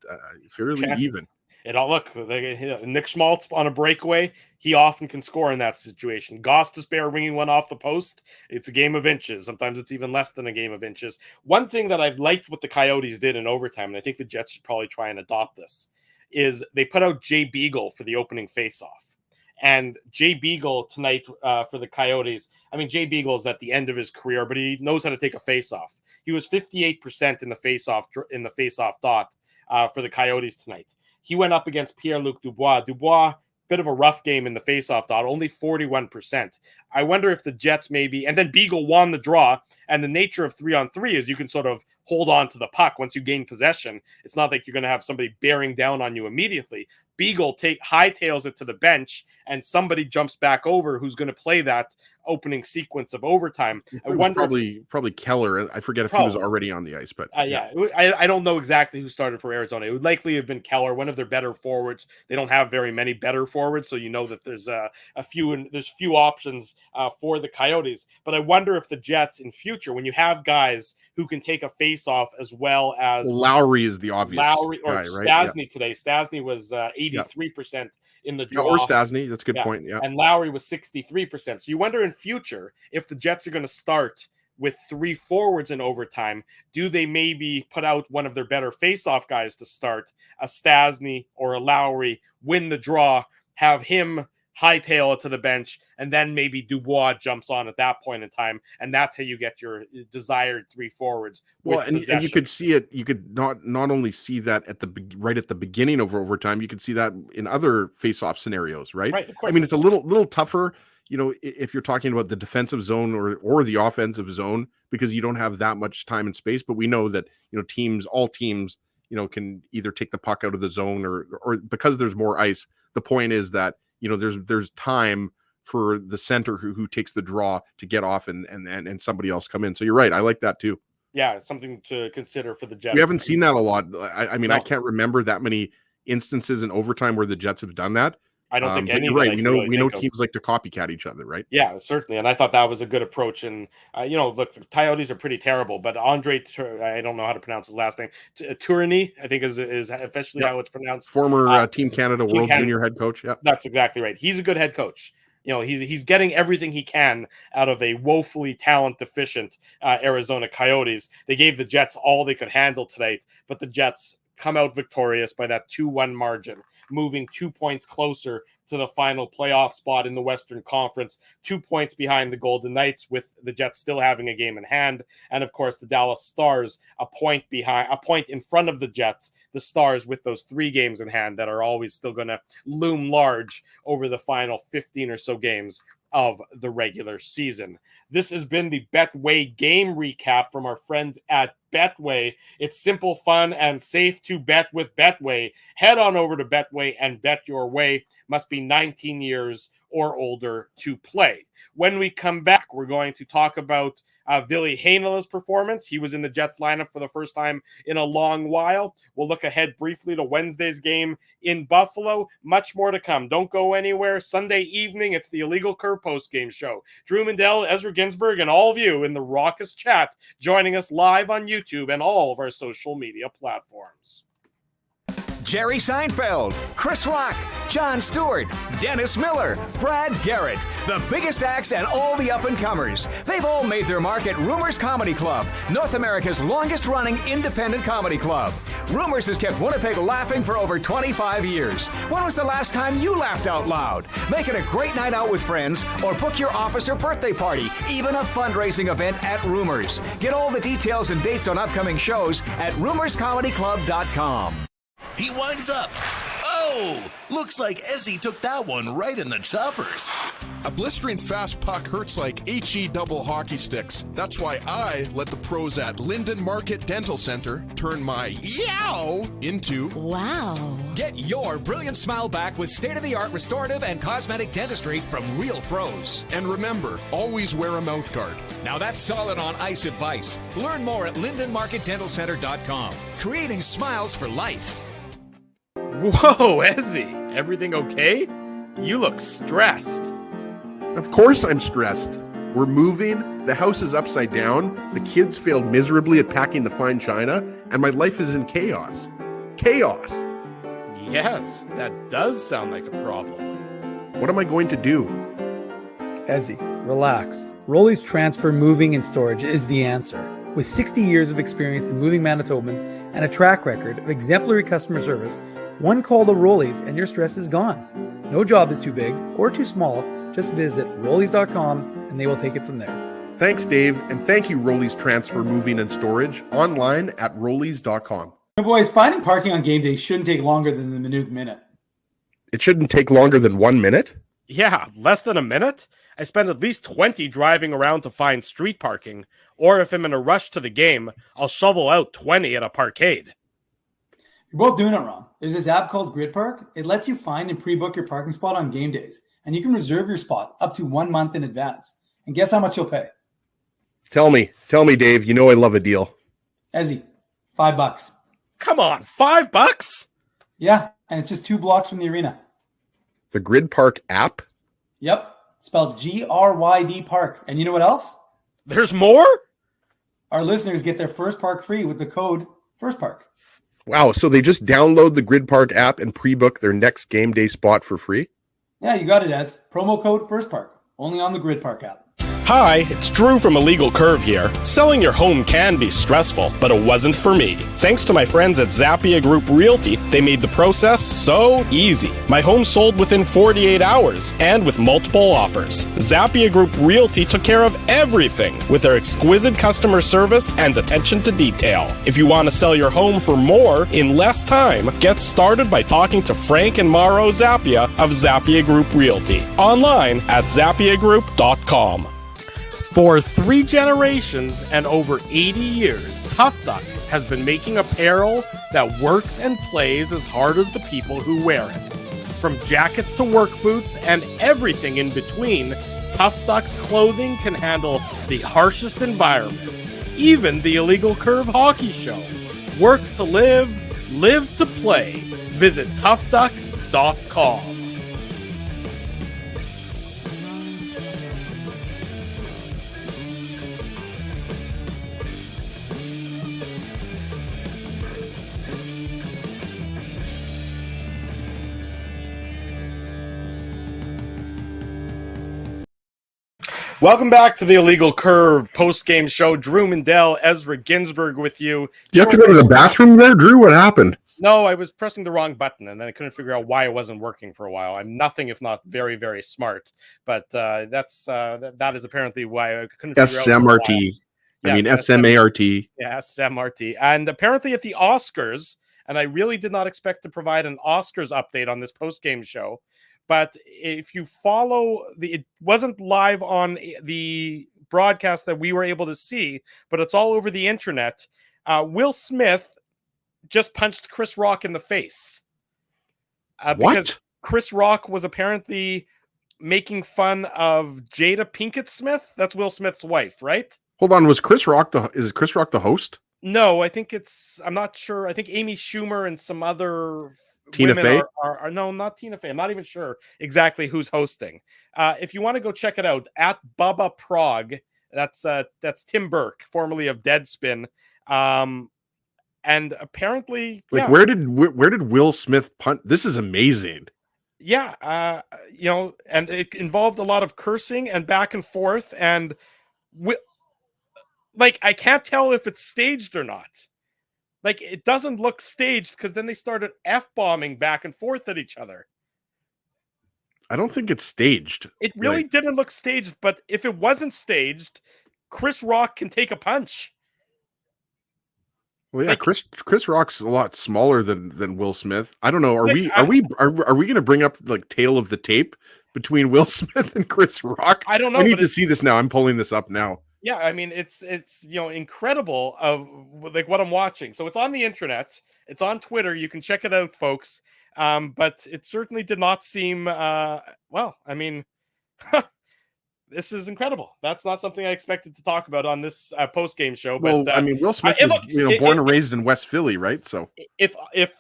fairly even. Nick Schmaltz on a breakaway, he often can score in that situation. Gostisbehere ringing one off the post, it's a game of inches. Sometimes it's even less than a game of inches. One thing that I've liked what the Coyotes did in overtime, and I think the Jets should probably try and adopt this, is they put out Jay Beagle for the opening faceoff. And Jay Beagle tonight for the Coyotes, I mean, Jay Beagle is at the end of his career, but he knows how to take a faceoff. He was 58% in the faceoff dot for the Coyotes tonight. He went up against Pierre-Luc Dubois. Dubois, bit of a rough game in the faceoff dot, only 41%. I wonder if the Jets maybe, and then Beagle won the draw, and the nature of 3-on-3 is you can sort of hold on to the puck once you gain possession. It's not like you're going to have somebody bearing down on you immediately. Beagle hightails it to the bench, and somebody jumps back over who's going to play that opening sequence of overtime. I wonder probably Keller. I forget if he was already on the ice, but I don't know exactly who started for Arizona. It would likely have been Keller, one of their better forwards. They don't have very many better forwards, so that there's few options for the Coyotes. But I wonder if the Jets in future, when you have guys who can take a face-off as well as Lowry is the obvious Lowry or guy, right? Stastny today. Stastny was 83% in the draw. Or Stastny, that's a good point. Yeah, and Lowry was 63%. So you wonder in future if the Jets are going to start with 3 forwards in overtime, do they maybe put out one of their better face-off guys to start, a Stasny or a Lowry, win the draw, have him hightail it to the bench, and then maybe Dubois jumps on at that point in time, and that's how you get your desired 3 forwards. Well, and you could see it. You could not only see that right at the beginning of overtime. You could see that in other face-off scenarios, right? Right, of course. I mean, it's a little tougher, if you're talking about the defensive zone or the offensive zone, because you don't have that much time and space. But we know that all teams can either take the puck out of the zone or because there's more ice. The point is that there's time for the center who takes the draw to get off and somebody else come in. So you're right. I like that too. Yeah, something to consider for the Jets. We haven't seen that a lot. I mean, No. I can't remember that many instances in overtime where the Jets have done that. I don't think any. You're right. We know of. teams like to copycat each other, right? Yeah, certainly. And I thought that was a good approach. And, look, the Coyotes are pretty terrible, but I don't know how to pronounce his last name. Tourigny, I think is officially how it's pronounced. Former Team Canada Team World Canada. Junior head coach. Yeah, That's exactly right. He's a good head coach. He's getting everything he can out of a woefully talent deficient Arizona Coyotes. They gave the Jets all they could handle tonight, but the Jets come out victorious by that 2-1 margin, moving 2 points closer to the final playoff spot in the Western Conference, 2 points behind the Golden Knights, with the Jets still having a game in hand. And of course, the Dallas Stars a point in front of the Jets, the Stars with those 3 games in hand that are always still going to loom large over the final 15 or so games of the regular season. This has been the Betway game recap from our friends at Betway. It's simple, fun, and safe to bet with Betway. Head on over to Betway and bet your way. Must be 19 years or older to play. When we come back, we're going to talk about Ville Heinola's performance. He was in the Jets lineup for the first time in a long while. We'll look ahead briefly to Wednesday's game in Buffalo. Much more to come. Don't go anywhere. Sunday evening, it's the Illegal Curve post-game show. Drew Mandel, Ezra Ginsburg, and all of you in the raucous chat joining us live on YouTube and all of our social media platforms. Jerry Seinfeld, Chris Rock, Jon Stewart, Dennis Miller, Brad Garrett, the biggest acts and all the up-and-comers. They've all made their mark at Rumors Comedy Club, North America's longest-running independent comedy club. Rumors has kept Winnipeg laughing for over 25 years. When was the last time you laughed out loud? Make it a great night out with friends or book your office or birthday party, even a fundraising event at Rumors. Get all the details and dates on upcoming shows at rumorscomedyclub.com. He winds up. Oh, looks like Ezzy took that one right in the choppers. A blistering fast puck hurts like HE double hockey sticks. That's why I let the pros at Linden Market Dental Center turn my yow into wow. Get your brilliant smile back with state-of-the-art restorative and cosmetic dentistry from real pros. And remember, always wear a mouth guard. Now that's solid on ice advice. Learn more at lindenmarketdentalcenter.com. Creating smiles for life. Whoa, Ezzy, everything okay? You look stressed. Of course I'm stressed. We're moving, the house is upside down, the kids failed miserably at packing the fine china, and my life is in chaos. Chaos! Yes, that does sound like a problem. What am I going to do? Ezzy, relax. Rolly's Transfer Moving and Storage is the answer. With 60 years of experience in moving Manitobans and a track record of exemplary customer service, one call to Rolly's and your stress is gone. No job is too big or too small. Just visit Rollies.com and they will take it from there. Thanks, Dave, and thank you, Rollies Transfer Moving and Storage, online at Rollies.com. Boys, finding parking on game day shouldn't take longer than the Minute Minute. It shouldn't take longer than 1 minute? Yeah, less than a minute? I spend at least 20 driving around to find street parking, or if I'm in a rush to the game, I'll shovel out 20 at a parkade. You're both doing it wrong. There's this app called Grid Park. It lets you find and pre-book your parking spot on game days, and you can reserve your spot up to 1 month in advance. And guess how much you'll pay? Tell me, Dave. You know I love a deal. Ezzy, $5. Come on, $5? Yeah, and it's just 2 blocks from the arena. The Grid Park app? Yep, spelled GRYD Park. And you know what else? There's more? Our listeners get their first park free with the code FIRSTPARK. Wow, so they just download the Grid Park app and pre-book their next game day spot for free? Yeah, you got it, Ez. Promo code FIRSTPARK. Only on the Grid Park app. Hi, it's Drew from Illegal Curve here. Selling your home can be stressful, but it wasn't for me. Thanks to my friends at Zappia Group Realty, they made the process so easy. My home sold within 48 hours and with multiple offers. Zappia Group Realty took care of everything with their exquisite customer service and attention to detail. If you want to sell your home for more in less time, get started by talking to Frank and Mauro Zappia of Zappia Group Realty. Online at zappiagroup.com. For 3 generations and over 80 years, Tough Duck has been making apparel that works and plays as hard as the people who wear it. From jackets to work boots and everything in between, Tough Duck's clothing can handle the harshest environments, even the Illegal Curve Hockey Show. Work to live, live to play. Visit toughduck.com. Welcome back to the Illegal Curve post-game show. Drew Mandel, Ezra Ginsburg with you. Do you have to go to the bathroom there, Drew? What happened? No, I was pressing the wrong button, and then I couldn't figure out why it wasn't working for a while. I'm nothing if not very, very smart, but that is apparently why I couldn't figure out. SMRT. I mean, SMART. Yeah, SMRT. And apparently at the Oscars, and I really did not expect to provide an Oscars update on this post-game show, but if you follow it wasn't live on the broadcast that we were able to see, but it's all over the internet. Will Smith just punched Chris Rock in the face. Because Chris Rock was apparently making fun of Jada Pinkett Smith. That's Will Smith's wife, right? Hold on, is Chris Rock the host? No, I think I'm not sure. I think Amy Schumer and some other Tina Fey? Are no, not Tina Fey. I'm not even sure exactly who's hosting. If you want to go check it out, at Bubba Prague, that's Tim Burke, formerly of Deadspin. And apparently, where did Will Smith punt? This is amazing. Yeah, and it involved a lot of cursing and back and forth, and I can't tell if it's staged or not. It doesn't look staged because then they started F-bombing back and forth at each other. I don't think it's staged. It really didn't look staged, but if it wasn't staged, Chris Rock can take a punch. Well, yeah, Chris Rock's a lot smaller than Will Smith. I don't know. Are we going to bring up tail of the tape between Will Smith and Chris Rock? I don't know. I need to see this now. I'm pulling this up now. Yeah, I mean it's incredible of what I'm watching. So it's on the internet, it's on Twitter. You can check it out, folks. But it certainly did not seem this is incredible. That's not something I expected to talk about on this post-game show. But Will Smith is born and raised in West Philly, right? So if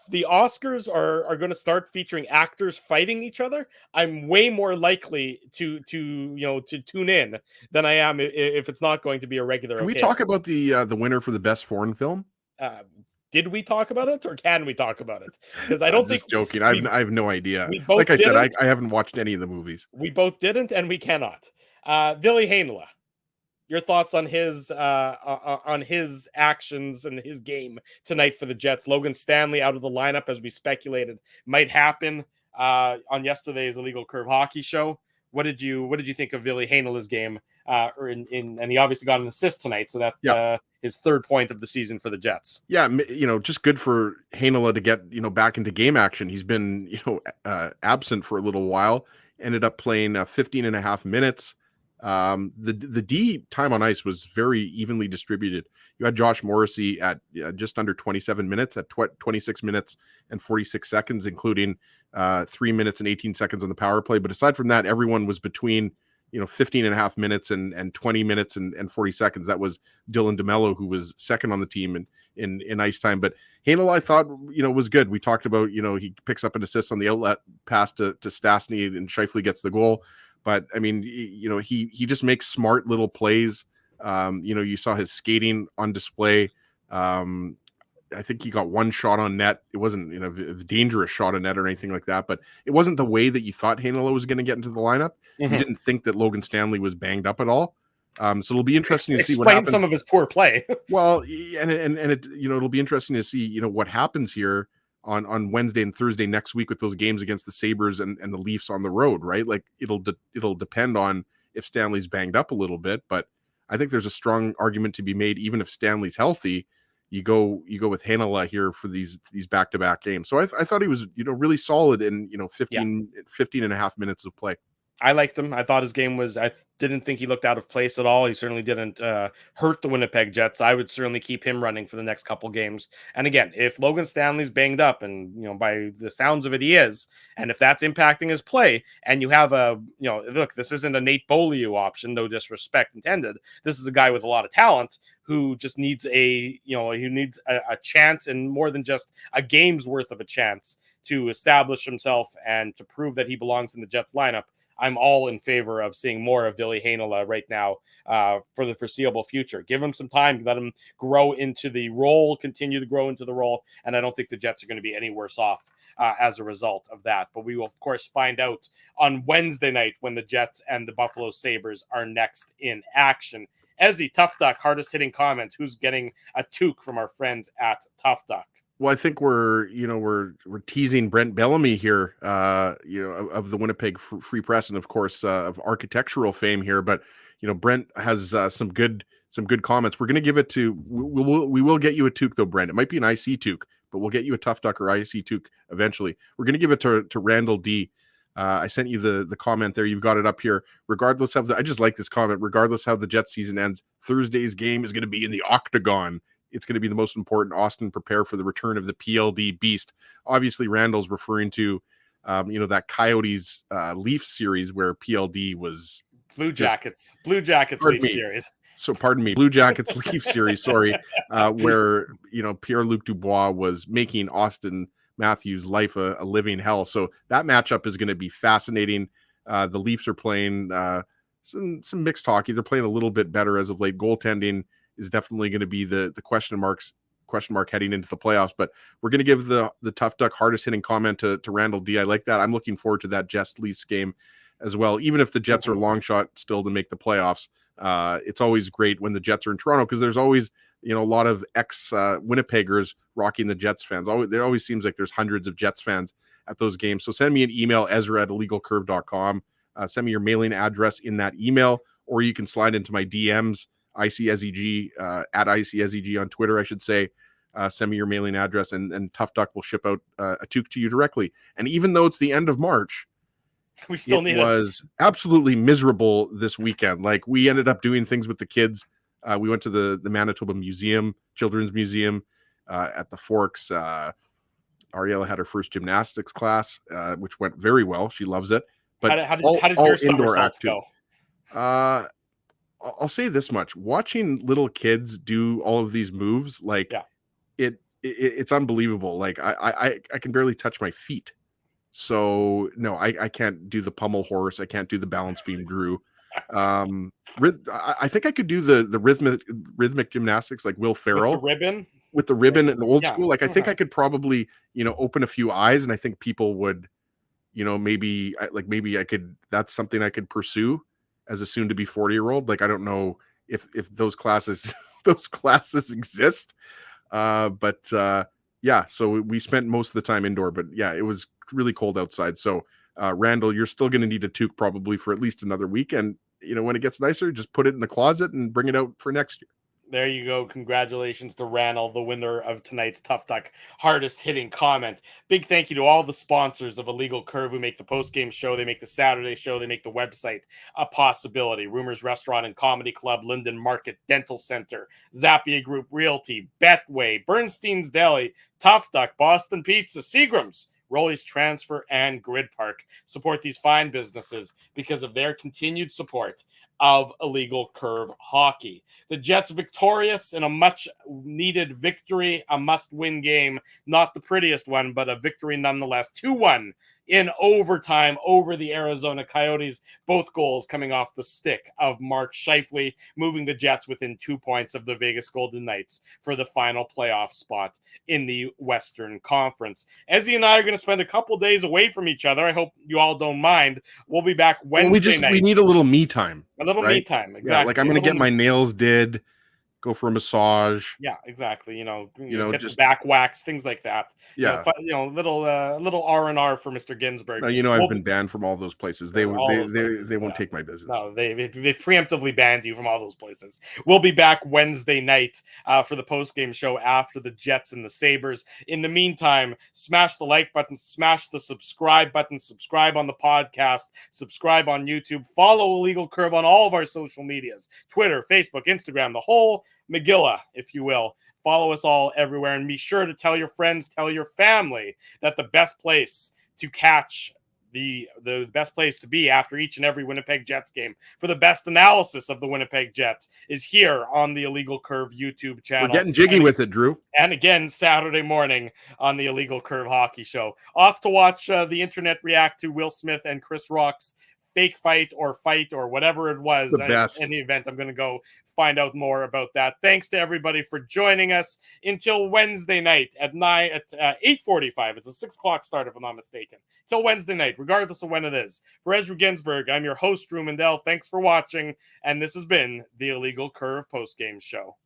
the Oscars are going to start featuring actors fighting each other, I'm way more likely to tune in than I am if it's not going to be a regular. Can we talk about the winner for the best foreign film? Did we talk about it, or can we talk about it? Because I don't think. Joking. I have no idea. Like I said, I haven't watched any of the movies. We both didn't, and we cannot. Ville Heinola, your thoughts on his actions and his game tonight for the Jets? Logan Stanley out of the lineup, as we speculated might happen on yesterday's Illegal Curve Hockey Show. What did you think of Ville Heinola's game? And he obviously got an assist tonight, so that his 3rd point of the season for the Jets. Yeah, just good for Heinola to get back into game action. He's been absent for a little while. Ended up playing 15 and a half minutes. The D time on ice was very evenly distributed. You had Josh Morrissey at just under 27 minutes, at 26 minutes and 46 seconds, including 3 minutes and 18 seconds on the power play. But aside from that, everyone was between 15 and a half minutes and 20 minutes and 40 seconds. That was Dylan DeMello, who was second on the team in ice time. But Heinola, I thought, was good. We talked about, he picks up an assist on the outlet pass to Stastny, and Scheifele gets the goal. But I mean, he just makes smart little plays. You saw his skating on display. I think he got one shot on net. It wasn't a dangerous shot on net or anything like that, but it wasn't the way that you thought Heinola was going to get into the lineup. You didn't think that Logan Stanley was banged up at all. So it'll be interesting to see what Explain happens. some of his poor play. Well, and it, it'll be interesting to see, what happens here on Wednesday and Thursday next week with those games against the Sabres and the Leafs on the road, right? Like it'll depend on if Stanley's banged up a little bit, but I think there's a strong argument to be made. Even if Stanley's healthy, you go with Heinola here for these back-to-back games. So I thought he was, really solid in, 15 and a half minutes of play. I liked him. I thought his game was, I didn't think he looked out of place at all. He certainly didn't hurt the Winnipeg Jets. I would certainly keep him running for the next couple games. And again, if Logan Stanley's banged up, and, by the sounds of it, he is, and if that's impacting his play, and you have look, this isn't a Nate Beaulieu option, no disrespect intended. This is a guy with a lot of talent who just needs a chance, and more than just a game's worth of a chance to establish himself and to prove that he belongs in the Jets lineup. I'm all in favor of seeing more of Ville Heinola right now for the foreseeable future. Give him some time, let him grow into the role, continue to grow into the role, and I don't think the Jets are going to be any worse off as a result of that. But we will, of course, find out on Wednesday night when the Jets and the Buffalo Sabres are next in action. Ezzy, Tough Duck, hardest hitting comment. Who's getting a toque from our friends at Tough Duck? Well, I think we're teasing Brent Bellamy here, of the Winnipeg Free Press, and of course of architectural fame here. But Brent has some good comments. We're going to give it to. We will get you a toque though, Brent. It might be an IC toque, but we'll get you a Tough Duck or IC toque eventually. We're going to give it to Randall D. I sent you the comment there. You've got it up here. Regardless of I just like this comment. Regardless how the Jets season ends, Thursday's game is going to be in the Octagon. It's going to be the most important. Austin, prepare for the return of the PLD beast. Obviously, Randall's referring to, that Coyotes Leaf series where PLD was Blue Jackets Leaf series. So pardon me, Blue Jackets Leaf series. Sorry, where Pierre-Luc Dubois was making Austin Matthews' life a living hell. So that matchup is going to be fascinating. The Leafs are playing some mixed hockey. They're playing a little bit better as of late. Goaltending is definitely going to be the question mark heading into the playoffs. But we're going to give the Tough Duck hardest hitting comment to Randall D. I like that. I'm looking forward to that Jets Leafs game as well. Even if the Jets are long shot still to make the playoffs, it's always great when the Jets are in Toronto, because there's always a lot of ex Winnipeggers rocking the Jets fans. There always seems like there's hundreds of Jets fans at those games. So send me an email, Ezra@illegalcurve.com. Send me your mailing address in that email, or you can slide into my DMs. ICSEG at ICSEG on Twitter, I should say. Send me your mailing address, and Tough Duck will ship out a toque to you directly. And even though it's the end of March, we still need it. Was absolutely miserable this weekend. Like, we ended up doing things with the kids. We went to the Manitoba Museum, Children's Museum, at the Forks. Ariella had her first gymnastics class, which went very well. She loves it. But how did your somersaults go? I'll say this much: watching little kids do all of these moves, it's unbelievable. Like I can barely touch my feet. So no, I can't do the pommel horse. I can't do the balance beam Drew. I think I could do the rhythmic gymnastics like Will Ferrell with the ribbon and old school. Like I think I could probably open a few eyes, and I think people would maybe I could. That's something I could pursue as a soon to be 40-year-old. Like, I don't know if those classes exist. So we spent most of the time indoor, but yeah, it was really cold outside. So Randall, you're still going to need a toque probably for at least another week. And when it gets nicer, just put it in the closet and bring it out for next year. There you go. Congratulations to Randall, the winner of tonight's Tough Duck hardest hitting comment. Big thank you to all the sponsors of Illegal Curve who make the post-game show. They make the Saturday show. They make the website a possibility. Rumors Restaurant and Comedy Club, Linden Market Dental Center, Zappia Group Realty, Betway, Bernstein's Deli, Tough Duck, Boston Pizza, Seagram's, Rolly's Transfer, and Grid Park. Support these fine businesses because of their continued support of Illegal Curve hockey. The Jets victorious in a much-needed victory, a must-win game. Not the prettiest one, but a victory nonetheless. 2-1 in overtime over the Arizona Coyotes. Both goals coming off the stick of Mark Scheifele, moving the Jets within 2 points of the Vegas Golden Knights for the final playoff spot in the Western Conference. Ezzy and I are going to spend a couple days away from each other. I hope you all don't mind. We'll be back Wednesday night. We need a little me time. A little right? me time, exactly. Yeah, like I'm going to get my nails did, go for a massage. Yeah, exactly. Get just the back wax, things like that. Yeah, little R&R for Mr. Ginsburg. I've been banned from all those places. They won't take my business. No, they preemptively banned you from all those places. We'll be back Wednesday night for the post-game show after the Jets and the Sabres. In the meantime, smash the like button, smash the subscribe button, subscribe on the podcast, subscribe on YouTube, follow Illegal Curve on all of our social medias, Twitter, Facebook, Instagram, the whole Megillah, if you will. Follow us all everywhere, and be sure to tell your friends, tell your family that the best place to catch the best place to be after each and every Winnipeg Jets game for the best analysis of the Winnipeg Jets is here on the Illegal Curve YouTube channel. We're getting jiggy with it, Drew. And again, Saturday morning on the Illegal Curve Hockey Show. Off to watch the internet react to Will Smith and Chris Rock's fake fight or whatever it was. In the event, I'm going to go find out more about that. Thanks to everybody for joining us until Wednesday night at 8:45. It's a 6 o'clock start, if I'm not mistaken. Till Wednesday night, regardless of when it is. For Ezra Ginsburg, I'm your host, Drew Mandel. Thanks for watching, and this has been the Illegal Curve postgame show.